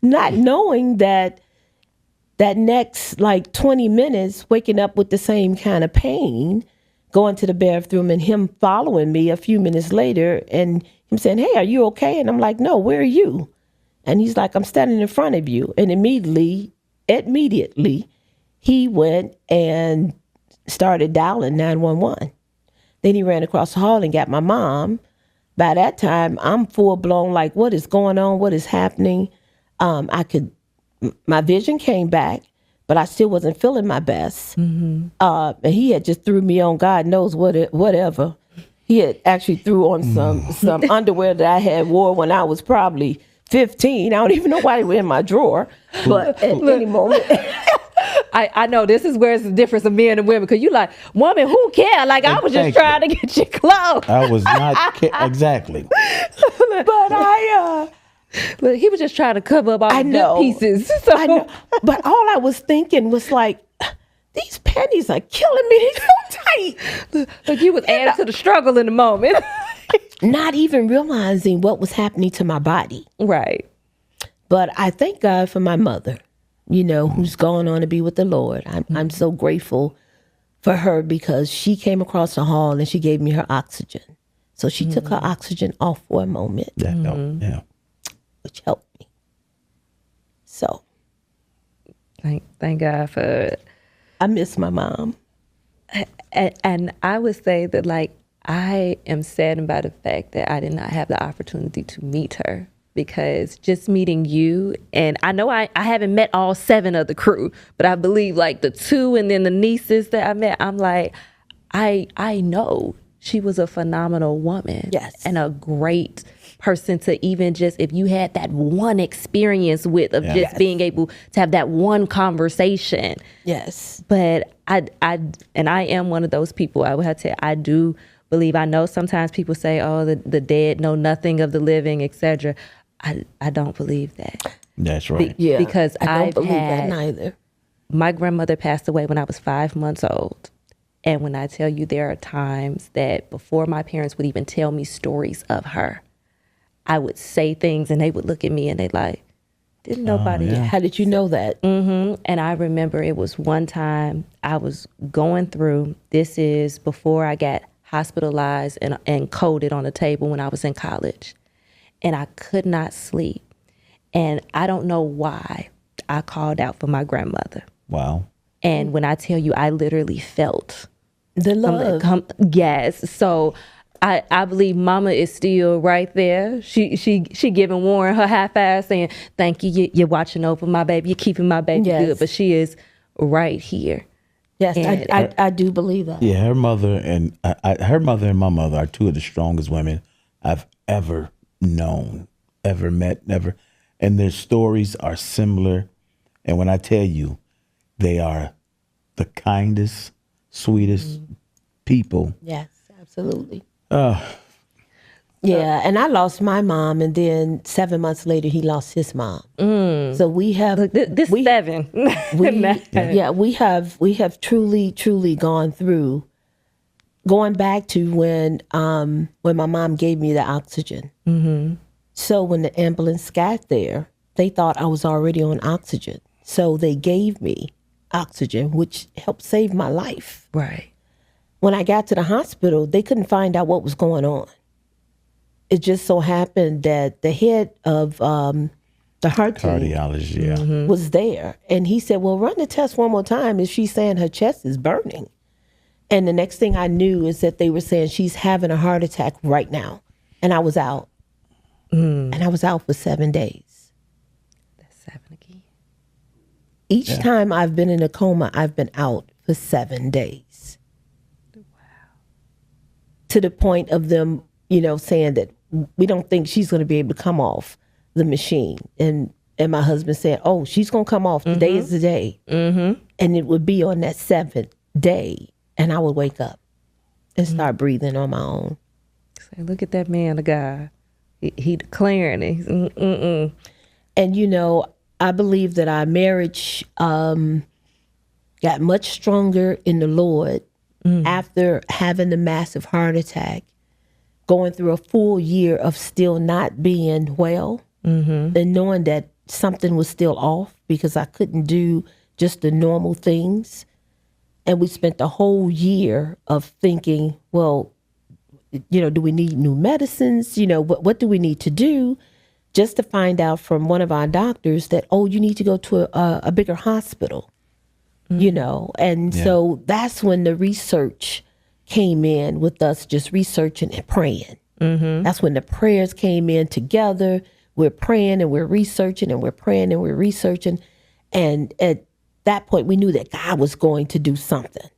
Not knowing that next 20 minutes, waking up with the same kind of pain, going to the bathroom and him following me a few minutes later and him saying, hey, are you okay? And I'm like, no, where are you? And he's like, I'm standing in front of you. And immediately, he went and started dialing 911. Then he ran across the hall and got my mom. By that time, I'm full blown, like, what is going on? What is happening? My vision came back, but I still wasn't feeling my best. And he had just threw me on God knows whatever. He had actually threw on some underwear that I had wore when I was probably 15. I don't even know why they were in my drawer, but at any moment. I know this is where it's the difference of men and women, because you like, woman, who care? Like, I was just trying to get you clothes. I was not exactly. But he was just trying to cover up all the good pieces. So. I know. But all I was thinking was like, these panties are killing me. They're so tight. Like you was adding to the struggle in the moment. Not even realizing what was happening to my body. Right. But I thank God for my mother, who's gone on to be with the Lord. I'm so grateful for her because she came across the hall and she gave me her oxygen. So she took her oxygen off for a moment. That helped, yeah. Which helped me. So. Thank God for it. I miss my mom. And I would say that, I am saddened by the fact that I did not have the opportunity to meet her, because just meeting you, and I know I haven't met all 7 of the crew, but I believe the 2 and then the nieces that I met, I'm like, I know she was a phenomenal woman. Yes. And a great person to even just, if you had that one experience with, of just being able to have that one conversation. Yes. But I am one of those people. I would have to say, I do believe, I know sometimes people say, oh, the dead know nothing of the living, etc. I don't believe that. That's right. Because I don't I've believe had, that neither. My grandmother passed away when I was 5 months old. And when I tell you, there are times that before my parents would even tell me stories of her, I would say things and they would look at me and they like, didn't nobody. How did you know that? And I remember it was one time I was going through, this is before I got hospitalized and coded on the table when I was in college. And I could not sleep. And I don't know why I called out for my grandmother. Wow. And when I tell you, I literally felt the love. Yes. So I believe Mama is still right there. She giving Warren her high five, saying, thank you. You're watching over my baby. You're keeping my baby good. But she is right here. Yes, And I do believe that. Yeah, her mother and her mother and my mother are two of the strongest women I've ever known, ever met, never. And their stories are similar. And when I tell you, they are the kindest, sweetest people. Yes, absolutely. Yeah, and I lost my mom, and then 7 months later, he lost his mom. So we have look, this 7. we have truly gone through. Going back to when my mom gave me the oxygen. Mm-hmm. So when the ambulance got there, they thought I was already on oxygen. So they gave me oxygen, which helped save my life. Right. When I got to the hospital, they couldn't find out what was going on. It just so happened that the head of the heart team Cardiology, was there. And he said, well, run the test one more time. Is she saying her chest is burning? And the next thing I knew is that they were saying she's having a heart attack right now. And I was out. And I was out for 7 days. That's 7 again. Each time I've been in a coma, I've been out for 7 days. Wow. To the point of them, saying that we don't think she's going to be able to come off the machine. And my husband said, oh, she's going to come off. Today is the day. Mm-hmm. And it would be on that 7th day. And I would wake up and start breathing on my own. Say, look at that man of God. He declaring it. And, I believe that our marriage got much stronger in the Lord after having the massive heart attack, going through a full year of still not being well, and knowing that something was still off because I couldn't do just the normal things. And we spent the whole year of thinking, well, do we need new medicines? What do we need to do? Just to find out from one of our doctors that, oh, you need to go to a bigger hospital, And so that's when the research came in with us just researching and praying. Mm-hmm. That's when the prayers came in together. We're praying and we're researching and we're praying and we're researching. And at that point, we knew that God was going to do something.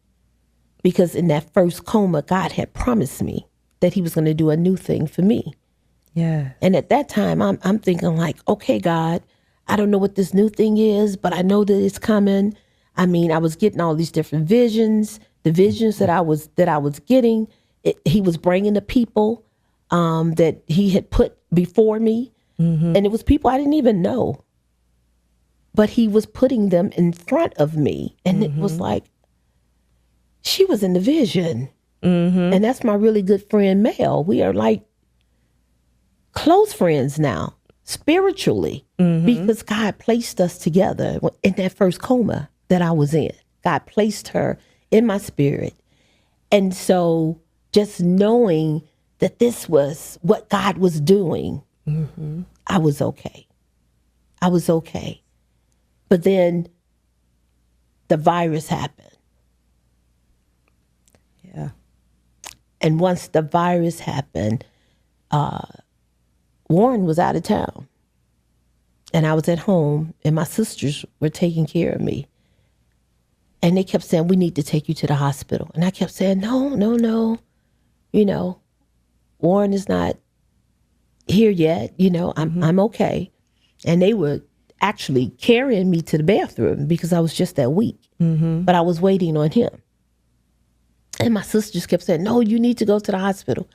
Because in that first coma, God had promised me that he was going to do a new thing for me. Yeah. And at that time, I'm thinking like, okay, God, I don't know what this new thing is, but I know that it's coming. I mean, I was getting all these different visions. The visions that I was getting, he was bringing the people that he had put before me. Mm-hmm. And it was people I didn't even know. But he was putting them in front of me. And it was like, she was in the vision. Mm-hmm. And that's my really good friend, Mel. We are like close friends now, spiritually, because God placed us together in that first coma that I was in. God placed her in my spirit. And so just knowing that this was what God was doing, I was okay. I was okay. But then the virus happened. Yeah. And once the virus happened, Warren was out of town. And I was at home, and my sisters were taking care of me. And they kept saying, we need to take you to the hospital. And I kept saying, no. Warren is not here yet. I'm okay. And they were actually carrying me to the bathroom because I was just that weak. But I was waiting on him. And my sisters kept saying, no, you need to go to the hospital.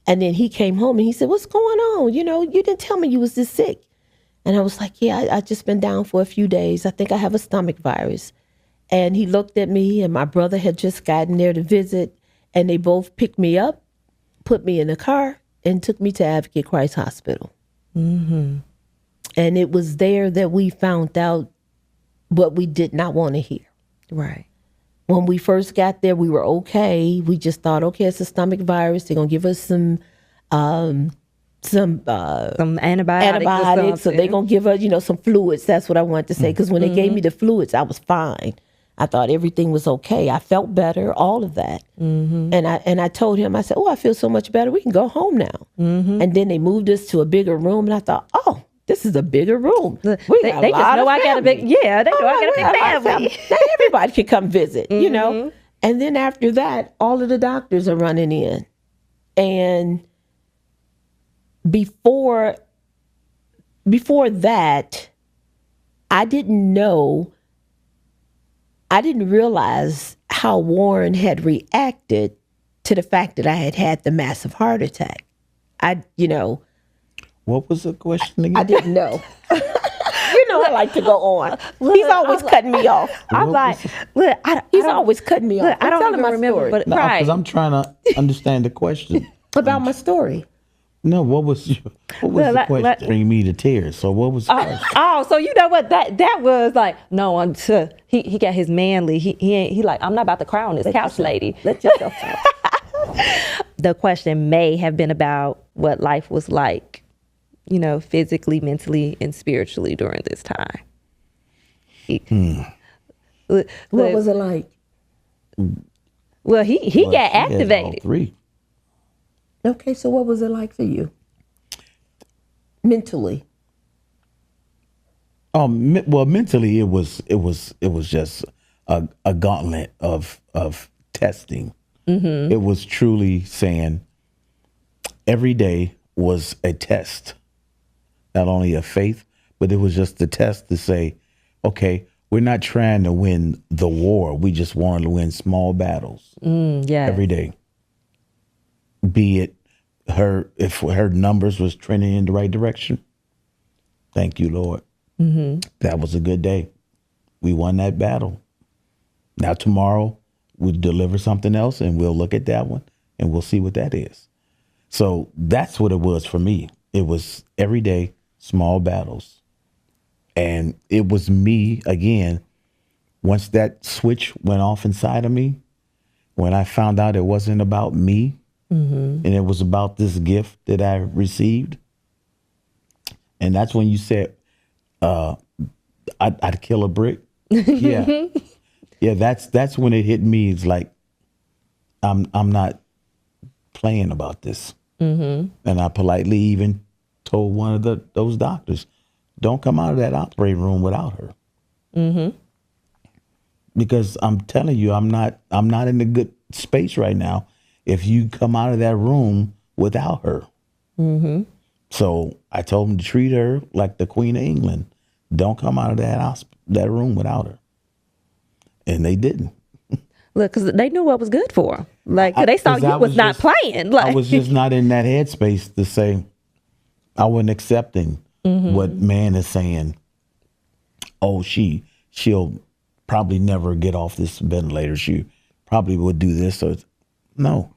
And then he came home and he said, what's going on? You didn't tell me you was this sick. And I was like, yeah, I just been down for a few days. I think I have a stomach virus. And he looked at me, and my brother had just gotten there to visit. And they both picked me up, put me in a car, and took me to Advocate Christ Hospital. Mm-hmm. And it was there that we found out what we did not want to hear. Right. When we first got there, we were okay. We just thought, okay, it's a stomach virus. They're going to give us some antibiotics. So they're going to give us, some fluids. That's what I wanted to say. Because when they gave me the fluids, I was fine. I thought everything was okay. I felt better, all of that. Mm-hmm. And I told him, I said, oh, I feel so much better. We can go home now. Mm-hmm. And then they moved us to a bigger room. And I thought, oh, this is a bigger room. They got a just lot know of I got a big, family. yeah, they know I got a big family. Now everybody can come visit, you know. And then after that, all of the doctors are running in. And before that, I didn't realize how Warren had reacted to the fact that I had the massive heart attack. What was the question again? I didn't know. I like to go on. He's always cutting me off. I'm like, look, He's always cutting me off. I don't telling even my remember, story. but Because right. I'm trying to understand the question. About my story. No, what was the question? Bring me to tears. So what was the question? So you know what that was like? No, until he got his manly. He like, I'm not about to cry on this couch, lady. Let yourself talk. The question may have been about what life was like, physically, mentally, and spiritually during this time. What was it like? Well, he got activated. All three. Okay, so what was it like for you? Mentally. Mentally it was just a gauntlet of testing. It was truly saying every day was a test, not only of faith, but it was just a test to say, okay, we're not trying to win the war. We just want to win small battles every day. Be it if her numbers was trending in the right direction. Thank you, Lord. That was a good day. We won that battle. Now tomorrow we'll deliver something else and we'll look at that one and we'll see what that is. So that's what it was for me. It was every day, small battles. And it was me, again, once that switch went off inside of me, when I found out it wasn't about me, and it was about this gift that I received. And that's when you said, I'd kill a brick. Yeah. Yeah, that's when it hit me. It's like, I'm not playing about this. And I politely even told one of those doctors, don't come out of that operating room without her. Because I'm telling you, I'm not in a good space right now if you come out of that room without her. So I told him to treat her like the Queen of England. Don't come out of that room without her. And they didn't. Look, because they knew what was good for them. Like, they saw you was not playing. Like, I was just not in that headspace to say, I wasn't accepting what man is saying. Oh, she'll probably never get off this ventilator. She probably would do this. So no,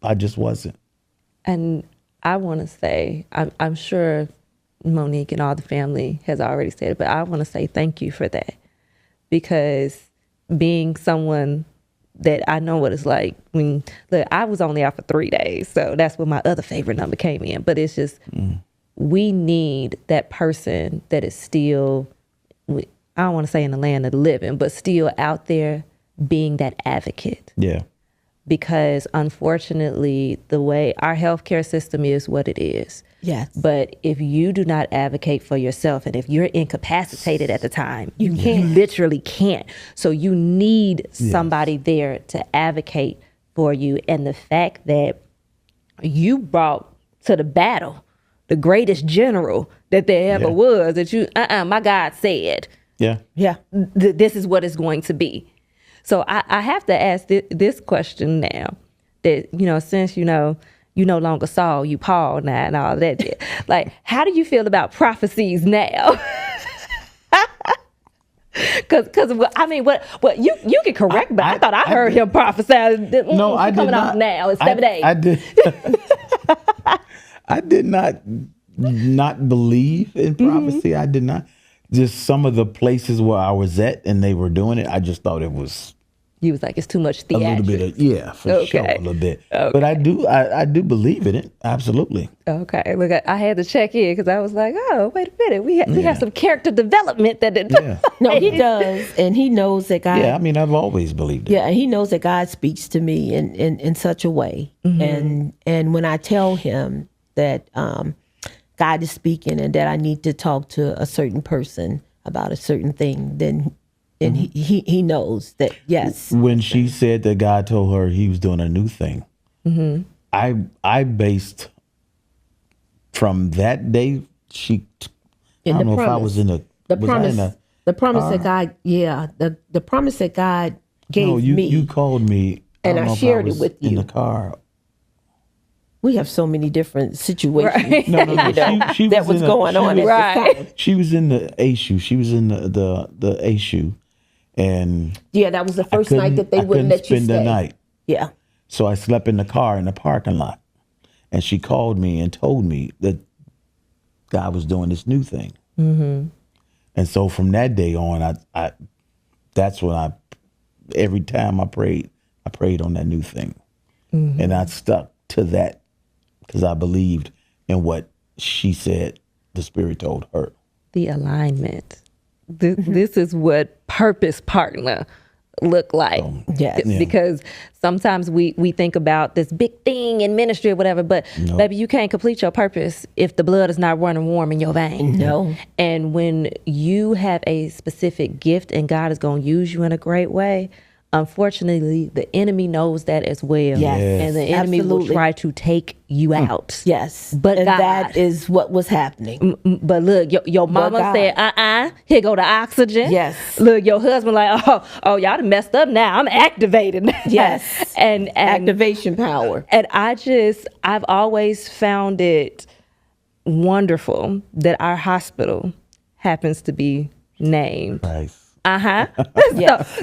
I just wasn't. and I want to say, I'm sure Monique and all the family has already said it, but I want to say thank you for that. Because being someone that I know what it's like when, look, I was only out for 3 days. So that's when my other favorite number came in. But it's just, we need that person that is still, I don't want to say in the land of the living, but still out there being that advocate. Yeah. Because unfortunately, the way our healthcare system is what it is. Yes. But if you do not advocate for yourself, and if you're incapacitated at the time, you literally can't. So you need somebody there to advocate for you. And the fact that you brought to the battle the greatest general that there ever was, that you, my God said, Yeah. this is what it's going to be. So I have to ask this question now that, since, you no longer Saul, you Paul now and all that. Like, how do you feel about prophecies now? Because I mean, what you can correct, but I thought I heard him prophesy. No, I did coming not. off now. It's 7 days. I did. I did not believe in prophecy. I did not. Just some of the places where I was at and they were doing it, I just thought it was You was like, it's too much theatrics. a little bit of, for sure, a little bit. Okay. But I do believe in it, absolutely. Okay, look, I had to check in because I was like, oh, wait a minute, we have some character development that. No, he does, and he knows that God. Yeah, I mean, I've always believed it. Yeah, and he knows that God speaks to me in such a way, and when I tell him that God is speaking and that I need to talk to a certain person about a certain thing, then he knows that, yes. When she said that God told her he was doing a new thing, I based from that day, I don't know if I was in the promise. The promise that God, the promise that God gave me. You called me, and I shared it with you in the car. We have so many different situations. Right. No. She that was going on at Right. the time. She was in the ASU. She was in the ASU, and That was the first night that they wouldn't let you spend stay. the night. Yeah. So I slept in the car in the parking lot, and she called me and told me that God was doing this new thing. Mm-hmm. And so from that day on, I that's when every time I prayed on that new thing, and I stuck to that because I believed in what she said the Spirit told her. The alignment. This is what purpose partner look like. Yes. Yeah. Because sometimes we think about this big thing in ministry or whatever, but baby, you can't complete your purpose if the blood is not running warm in your veins. No. And when you have a specific gift and God is going to use you in a great way, unfortunately, the enemy knows that as well. Yes. And the enemy will Absolutely. try to take you out. Yes. But and God. that is what was happening. But look, your mama God. said, here go the oxygen. Yes. Look, your husband like, oh, y'all done messed up now. I'm activated now. Yes. and Activation power. And I've always found it wonderful that our hospital happens to be named. Nice.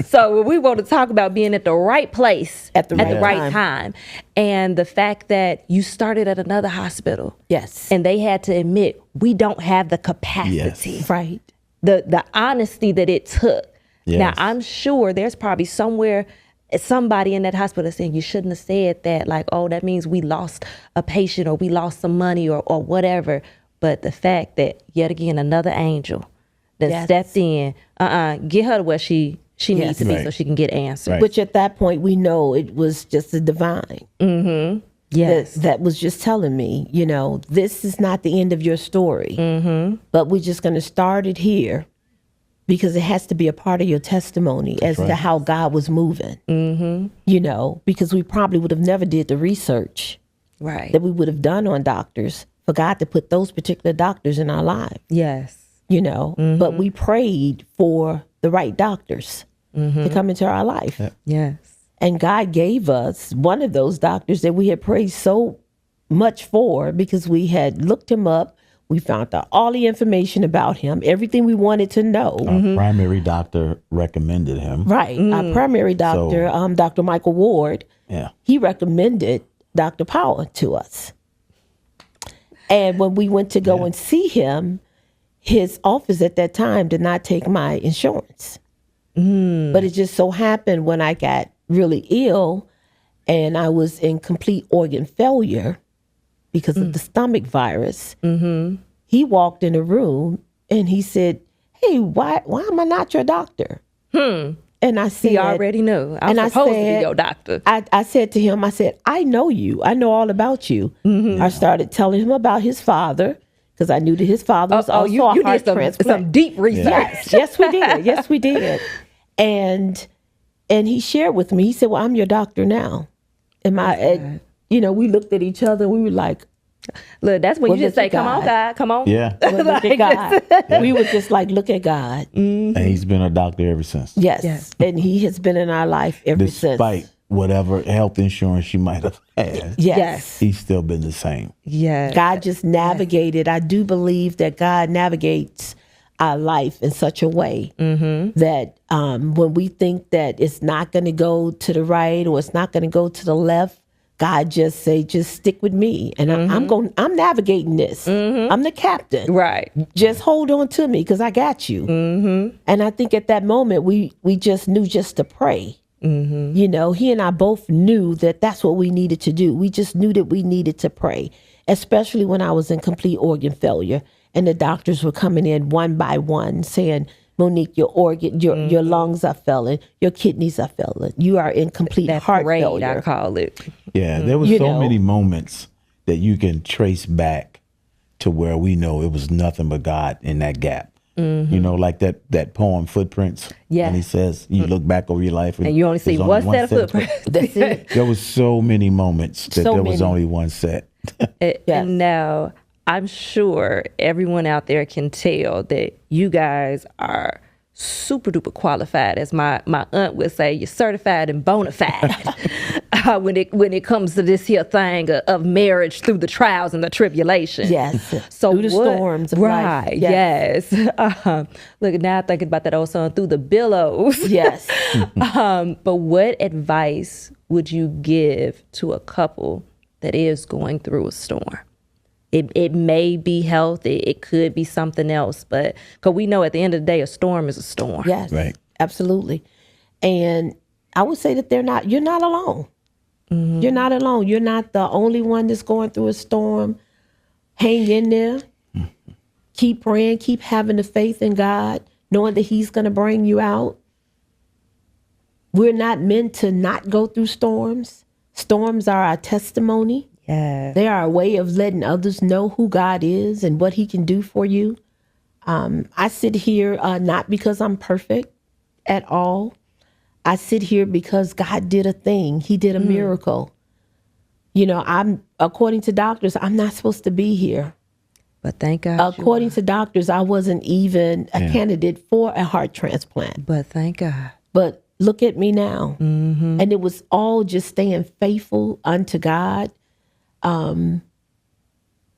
So when we want to talk about being at the right place At the right time, and the fact that you started at another hospital, Yes. and they had to admit we don't have the capacity, Yes. Right. the honesty that it took. Yes. Now I'm sure there's probably somebody in that hospital saying you shouldn't have said that, like, oh, that means we lost a patient or we lost some money or whatever. But the fact that yet again another angel that Yes. stepped in, get her to where she needs to be Right. so she can get answers. Right. Which at that point we know it was just the divine. Yes. That was just telling me, this is not the end of your story. But we're just going to start it here because it has to be a part of your testimony as to how God was moving. Because we probably would have never did the research Right. that we would have done on doctors for God to put those particular doctors in our lives. Yes. But we prayed for the right doctors to come into our life. Yes. And God gave us one of those doctors that we had prayed so much for because we had looked him up. We found out all the information about him, everything we wanted to know. Our primary doctor recommended him. Right. Our primary doctor, Dr. Michael Ward, Yeah. he recommended Dr. Power to us. And when we went to go and see him, his office at that time did not take my insurance. But it just so happened when I got really ill and I was in complete organ failure because of the stomach virus, he walked in the room and he said, hey, why am I not your doctor? And I said, He already knew. I was supposed to be your doctor. I said to him, I know you. I know all about you. I started telling him about his father because I knew that his father was also you a heart did transplant. some deep research. Yes, we did. Yes, we did. And he shared with me, he said, well, I'm your doctor now. And we looked at each other and we were like, Look, that's when Well, you just look say, at come on, God. God, come on. Yeah. well, look at God. We were just like, look at God. And he's been a doctor ever since. Yes. Yes. And he has been in our life ever Despite since. whatever health insurance she might have had, Yes. he's still been the same. Yes. God just navigated. I do believe that God navigates our life in such a way that when we think that it's not going to go to the right or it's not going to go to the left, God just stick with me. And I'm navigating this. I'm the captain. Right. Just hold on to me because I got you. And I think at that moment, we just knew just to pray. He and I both knew that that's what we needed to do. We just knew that we needed to pray, especially when I was in complete organ failure. And the doctors were coming in one by one saying, Monique, your lungs are failing, your kidneys are failing. You are in complete That heart parade, failure. I call it. Yeah, there was You so know. many moments that you can trace back to where we know it was nothing but God in that gap. You know, like that poem Footprints. Yeah. And he says, you look back over your life And you only see there's one set of footprints. That's it. There was so many moments that So there was many. only one set. Yes. And now I'm sure everyone out there can tell that you guys are super duper qualified. As my aunt would say, you're certified and bona fide when it comes to this here thing of marriage through the trials and the tribulations. Yes. So Through the storms of life. right, yes. Look, now I'm thinking about that old song, Through the Billows. Yes. But what advice would you give to a couple that is going through a storm? It may be health, it could be something else, but because we know at the end of the day, a storm is a storm. Yes. Right. Absolutely. And I would say that you're not alone. You're not alone. You're not the only one that's going through a storm. Hang in there. Keep praying. Keep having the faith in God, knowing that He's going to bring you out. We're not meant to not go through storms. Storms are our testimony. Yeah. They are a way of letting others know who God is and what He can do for you. I sit here not because I'm perfect at all. I sit here because God did a thing. He did a miracle. You know, according to doctors, I'm not supposed to be here. But thank God. According to doctors, I wasn't even a candidate for a heart transplant. But thank God. But look at me now. And it was all just staying faithful unto God,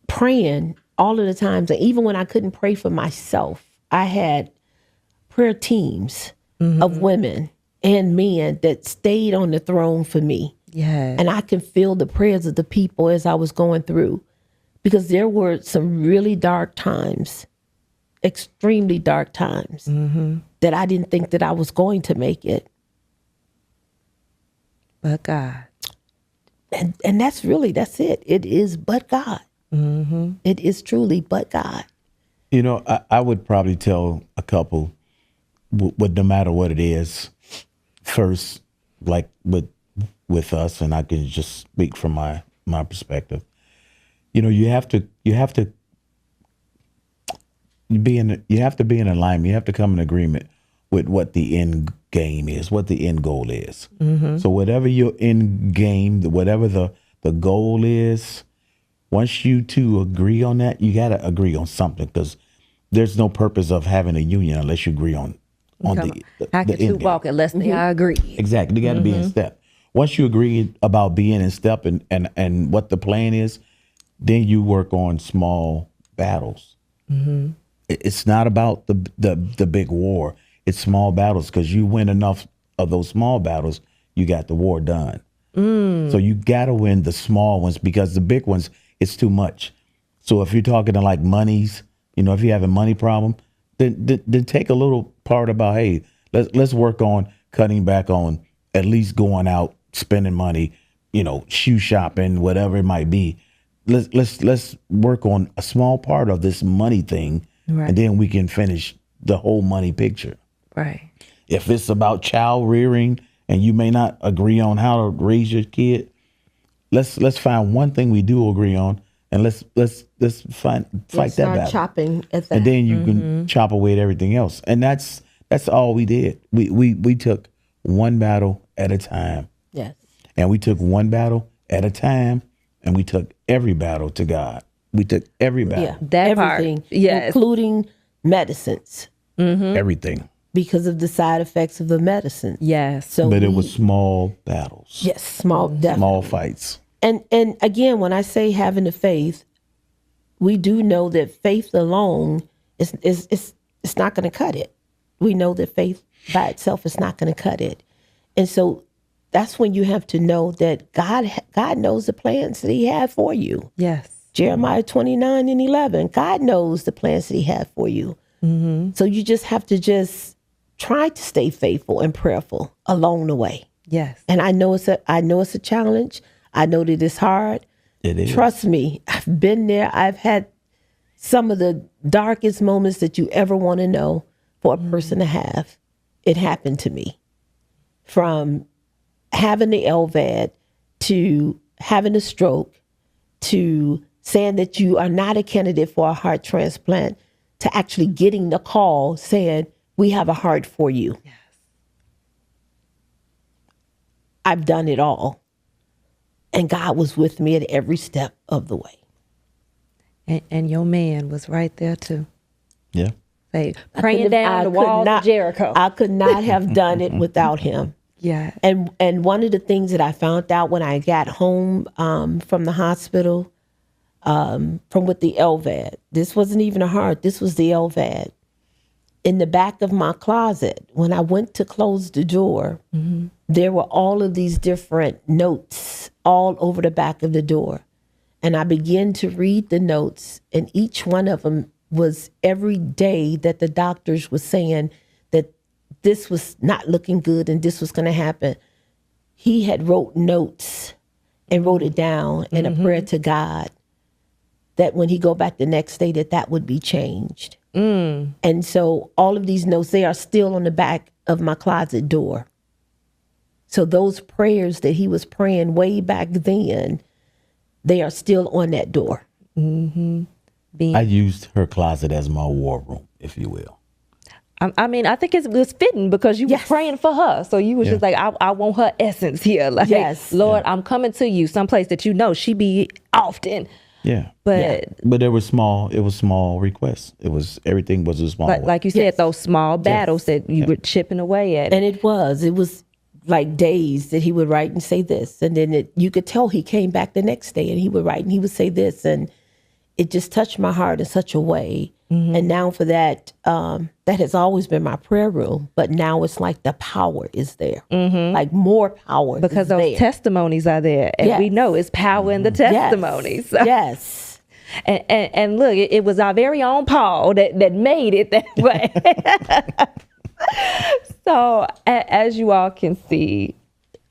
praying all of the times. And even when I couldn't pray for myself, I had prayer teams of women and men that stayed on the throne for me. Yeah. And I can feel the prayers of the people as I was going through, because there were some really dark times, extremely dark times, that I didn't think that I was going to make it. But God. And that's it. It is but God. It is truly but God. You know, I would probably tell a couple, no matter what it is, first, like with us, and I can just speak from my perspective. You know, you have to be in alignment. You have to come in agreement with what the end game is, what the end goal is. So whatever your end game, whatever the goal is, once you two agree on that, you got to agree on something, because there's no purpose of having a union unless you agree on the How can two end game. walk unless they agree? Exactly. They got to be in step. Once you agree about being in step and what the plan is, then you work on small battles. It's not about the big war. It's small battles, because you win enough of those small battles, you got the war done. So you got to win the small ones, because the big ones, it's too much. So if you're talking to like monies, you know, if you have a money problem, then take a little part about, hey, let's work on cutting back on at least going out, spending money, you know, shoe shopping, whatever it might be. Let's work on a small part of this money thing, Right. and then we can finish the whole money picture. Right. If it's about child rearing and you may not agree on how to raise your kid, let's find one thing we do agree on, and let's fight that Start battle. chopping at that. And then you can chop away at everything else. And that's all we did. We took one battle at a time. Yes. And we took one battle at a time, and we took every battle to God. We took every battle, Yeah. That part, everything, yes. including medicines, everything. because of the side effects of the medicine. Yes. So But it was small battles, yes, definitely. small fights. And again, when I say having the faith, we do know that faith alone is it's not going to cut it. We know that faith by itself is not going to cut it. And so that's when you have to know that God knows the plans that He had for you. Yes. Jeremiah 29:11. God knows the plans that He had for you. So you just have to just try to stay faithful and prayerful along the way. Yes. And I know it's a challenge. I know that it's hard. It is. Trust me, I've been there. I've had some of the darkest moments that you ever want to know for a person to have. It happened to me. From having the LVAD to having a stroke to saying that you are not a candidate for a heart transplant to actually getting the call saying, we have a heart for you. Yes. I've done it all. And God was with me at every step of the way. And your man was right there too. Yeah. Say, praying down the walls of Jericho. I could not have done it without him. Yeah. And one of the things that I found out when I got home from the hospital, from with the LVAD, this wasn't even a heart, this was the LVAD. In the back of my closet, when I went to close the door, there were all of these different notes all over the back of the door. And I began to read the notes, and each one of them was every day that the doctors were saying that this was not looking good and this was going to happen. He had wrote notes and wrote it down in a prayer to God that when he go back the next day, that would be changed. And so all of these notes, they are still on the back of my closet door. So those prayers that he was praying way back then, they are still on that door. I used her closet as my war room, if you will. I mean, I think it was fitting because you were praying for her. So you was just like, I want her essence here. Like, Lord, I'm coming to you someplace that you know she be often. Yeah. But there was small requests. Everything was a small way. Like you said, those small battles that you were chipping away at. And it was like days that he would write and say this. And then you could tell he came back the next day and he would write and he would say this. And it just touched my heart in such a way. And now for that, that has always been my prayer room. But now it's like the power is there. Like more power because is those there. testimonies are there. And we know it's power in the testimonies. Yes. And look, it was our very own Paul that made it that way. So as you all can see,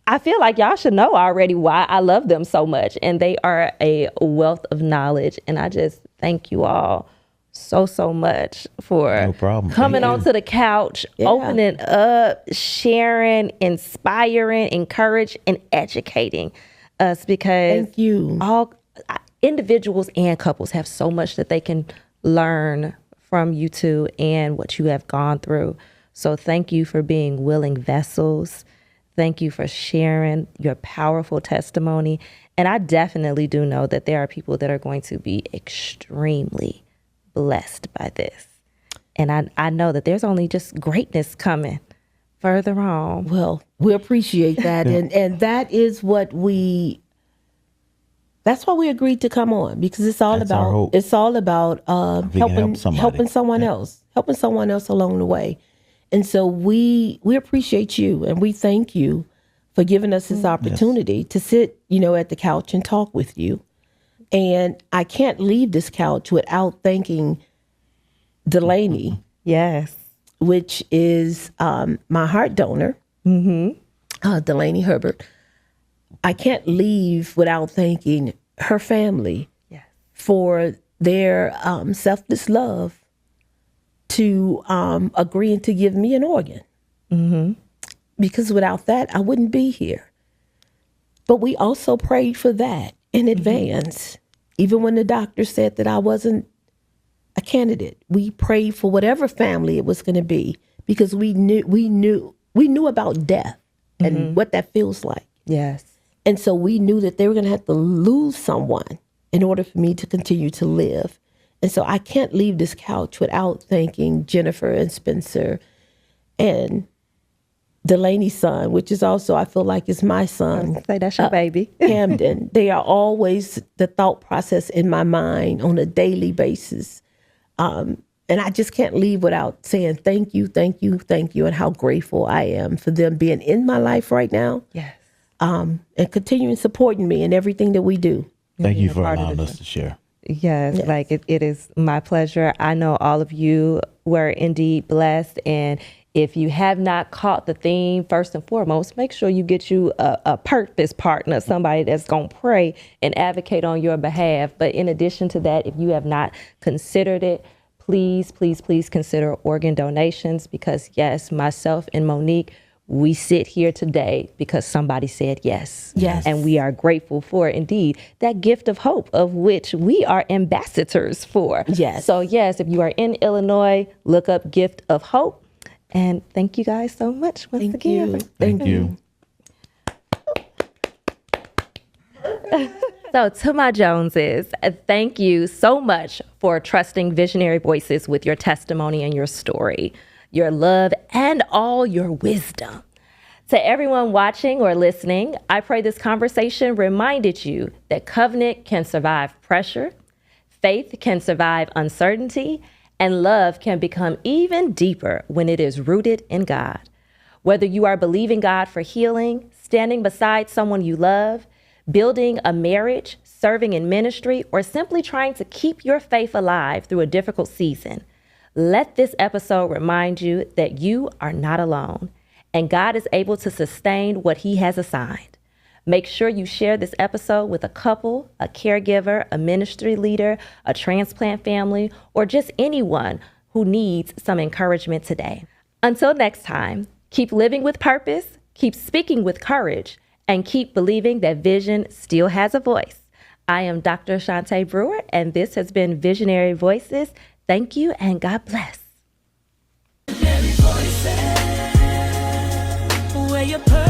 I feel like y'all should know already why I love them so much. And they are a wealth of knowledge. And I just thank you all so much for coming onto the couch, opening up, sharing, inspiring, encouraging, and educating us, because thank you. All individuals and couples have so much that they can learn from you two and what you have gone through. So thank you for being willing vessels. Thank you for sharing your powerful testimony. And I definitely do know that there are people that are going to be extremely blessed by this. And I know that there's only just greatness coming further on. Well, we appreciate that. and that is what that's why we agreed to come on, because it's all about helping someone else along the way. And so we appreciate you and we thank you for giving us this opportunity to sit, at the couch and talk with you. And I can't leave this couch without thanking Delaney. Yes. Which is my heart donor, Delaney Herbert. I can't leave without thanking her family for their selfless love to agreeing to give me an organ. Because without that, I wouldn't be here. But we also prayed for that in advance. Even when the doctor said that I wasn't a candidate, we prayed for whatever family it was going to be, because we knew about death and what that feels like. Yes. And so we knew that they were going to have to lose someone in order for me to continue to live. And so I can't leave this couch without thanking Jennifer and Spencer and Delaney's son, which is also, I feel like, is my son. Say that's your baby. Camden. They are always the thought process in my mind on a daily basis. And I just can't leave without saying thank you, and how grateful I am for them being in my life right now. Yes. And continuing supporting me in everything that we do. Thank you for allowing us to share. Yes, like it is my pleasure. I know all of you were indeed blessed. And if you have not caught the theme, first and foremost, make sure you get you a purpose partner, somebody that's going to pray and advocate on your behalf. But in addition to that, if you have not considered it, please consider organ donations, because yes, myself and Monique, we sit here today because somebody said yes. Yes. And we are grateful for, indeed, that gift of hope of which we are ambassadors for. Yes. So, yes, if you are in Illinois, look up Gift of Hope. And thank you guys so much once again. Thank you. So, to my Joneses, thank you so much for trusting Visionary Voices with your testimony and your story, your love, and all your wisdom. To everyone watching or listening, I pray this conversation reminded you that covenant can survive pressure, faith can survive uncertainty, and love can become even deeper when it is rooted in God. Whether you are believing God for healing, standing beside someone you love, building a marriage, serving in ministry, or simply trying to keep your faith alive through a difficult season, let this episode remind you that you are not alone, and God is able to sustain what He has assigned. Make sure you share this episode with a couple, a caregiver, a ministry leader, a transplant family, or just anyone who needs some encouragement today. Until next time, keep living with purpose, keep speaking with courage, and keep believing that vision still has a voice. I am Dr. Shante Brewer, and this has been Visionary Voices. Thank you, and God bless. Visionary Voices, where your purpose